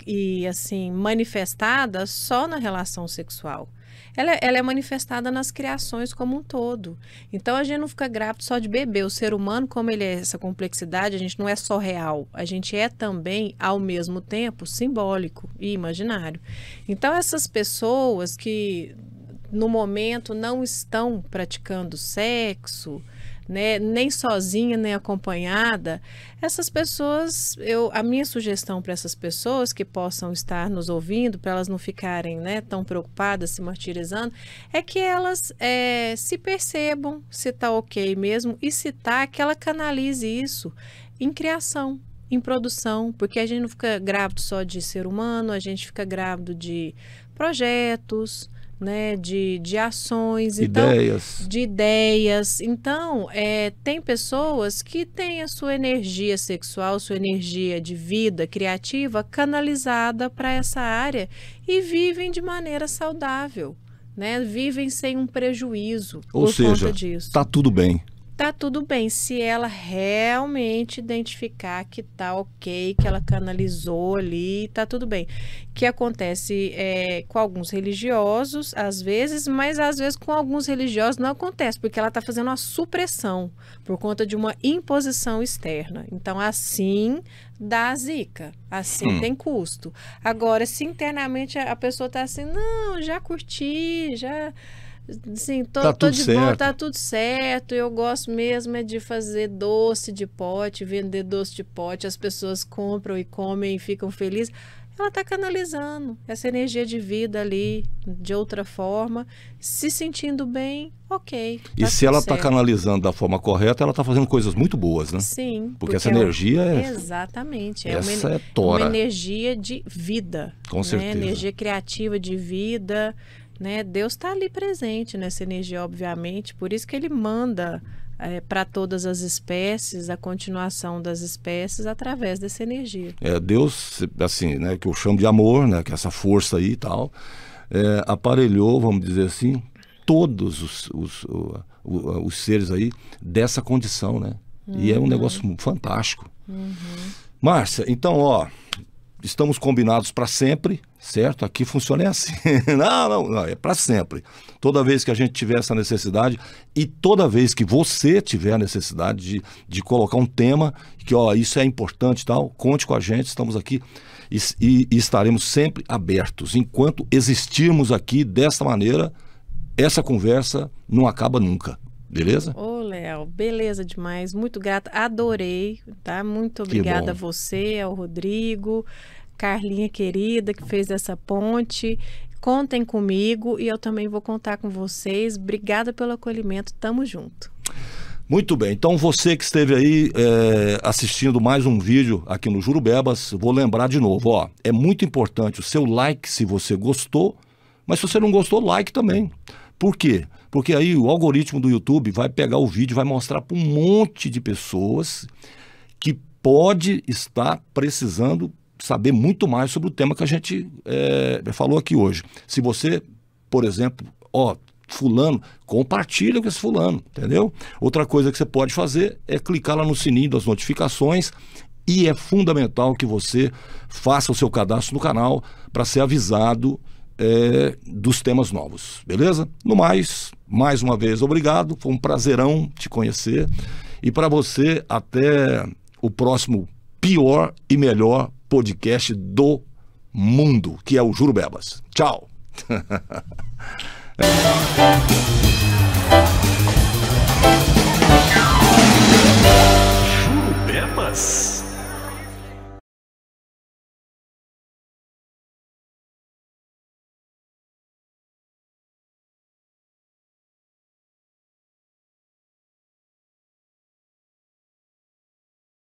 e assim, manifestada só na relação sexual. Ela é manifestada nas criações como um todo. Então, a gente não fica grávido só de bebê. O ser humano, como ele é essa complexidade, a gente não é só real. A gente é também, ao mesmo tempo, simbólico e imaginário. Então, essas pessoas que, no momento, não estão praticando sexo, né, nem sozinha, nem acompanhada, essas pessoas, a minha sugestão para essas pessoas que possam estar nos ouvindo, para elas não ficarem, né, tão preocupadas, se martirizando, é que elas se percebam se está ok mesmo, e se está, que ela canalize isso em criação, em produção, porque a gente não fica grávido só de ser humano, a gente fica grávido de projetos, né, de ações, de ideias. Então, tem pessoas que têm a sua energia sexual, sua energia de vida criativa canalizada para essa área e vivem de maneira saudável, né? Vivem sem um prejuízo por conta disso. Tá tudo bem. tá tudo bem, se ela realmente identificar que tá ok, que ela canalizou ali, tá tudo bem. Que acontece com alguns religiosos, às vezes, mas às vezes com alguns religiosos não acontece, porque ela tá fazendo uma supressão por conta de uma imposição externa. Então, assim dá zika, assim tem custo. Agora, se internamente a pessoa tá assim, não, já curti, já... Sim, tô de boa, tá tudo certo. Eu gosto mesmo de fazer doce de pote, vender doce de pote. As pessoas compram e comem e ficam felizes. Ela tá canalizando essa energia de vida ali de outra forma, se sentindo bem, ok. E se ela tá canalizando da forma correta, ela tá fazendo coisas muito boas, né? Sim. Porque essa energia é... Exatamente. Essa é tora. Uma energia de vida. Com certeza. Energia criativa de vida. Né? Deus está ali presente nessa energia, obviamente, por isso que ele manda para todas as espécies a continuação das espécies através dessa energia. Deus, assim, né, que eu chamo de amor, né, que é essa força aí e tal, aparelhou, vamos dizer assim, todos os seres aí dessa condição, né? E é um negócio fantástico. Márcia, então, ó, estamos combinados para sempre, certo? Aqui funciona assim. Não, é para sempre. Toda vez que a gente tiver essa necessidade e toda vez que você tiver a necessidade de colocar um tema, que ó, isso é importante e tal, conte com a gente, estamos aqui e estaremos sempre abertos. Enquanto existirmos aqui dessa maneira, essa conversa não acaba nunca. Beleza? Ô, Léo, beleza demais. Muito grata. Adorei, tá? Muito obrigada a você, ao Rodrigo, Carlinha querida, que fez essa ponte. Contem comigo e eu também vou contar com vocês. Obrigada pelo acolhimento. Tamo junto. Muito bem. Então, você que esteve aí assistindo mais um vídeo aqui no Jurubebas, vou lembrar de novo, ó, é muito importante o seu like se você gostou, mas se você não gostou, like também. Por quê? Porque aí o algoritmo do YouTube vai pegar o vídeo e vai mostrar para um monte de pessoas que pode estar precisando saber muito mais sobre o tema que a gente falou aqui hoje. Se você, por exemplo, ó, fulano, compartilha com esse fulano, entendeu? Outra coisa que você pode fazer é clicar lá no sininho das notificações e é fundamental que você faça o seu cadastro no canal para ser avisado dos temas novos, beleza? No mais uma vez, obrigado, foi um prazerão te conhecer e para você até o próximo pior e melhor podcast do mundo, que é o Jurubebas. Tchau!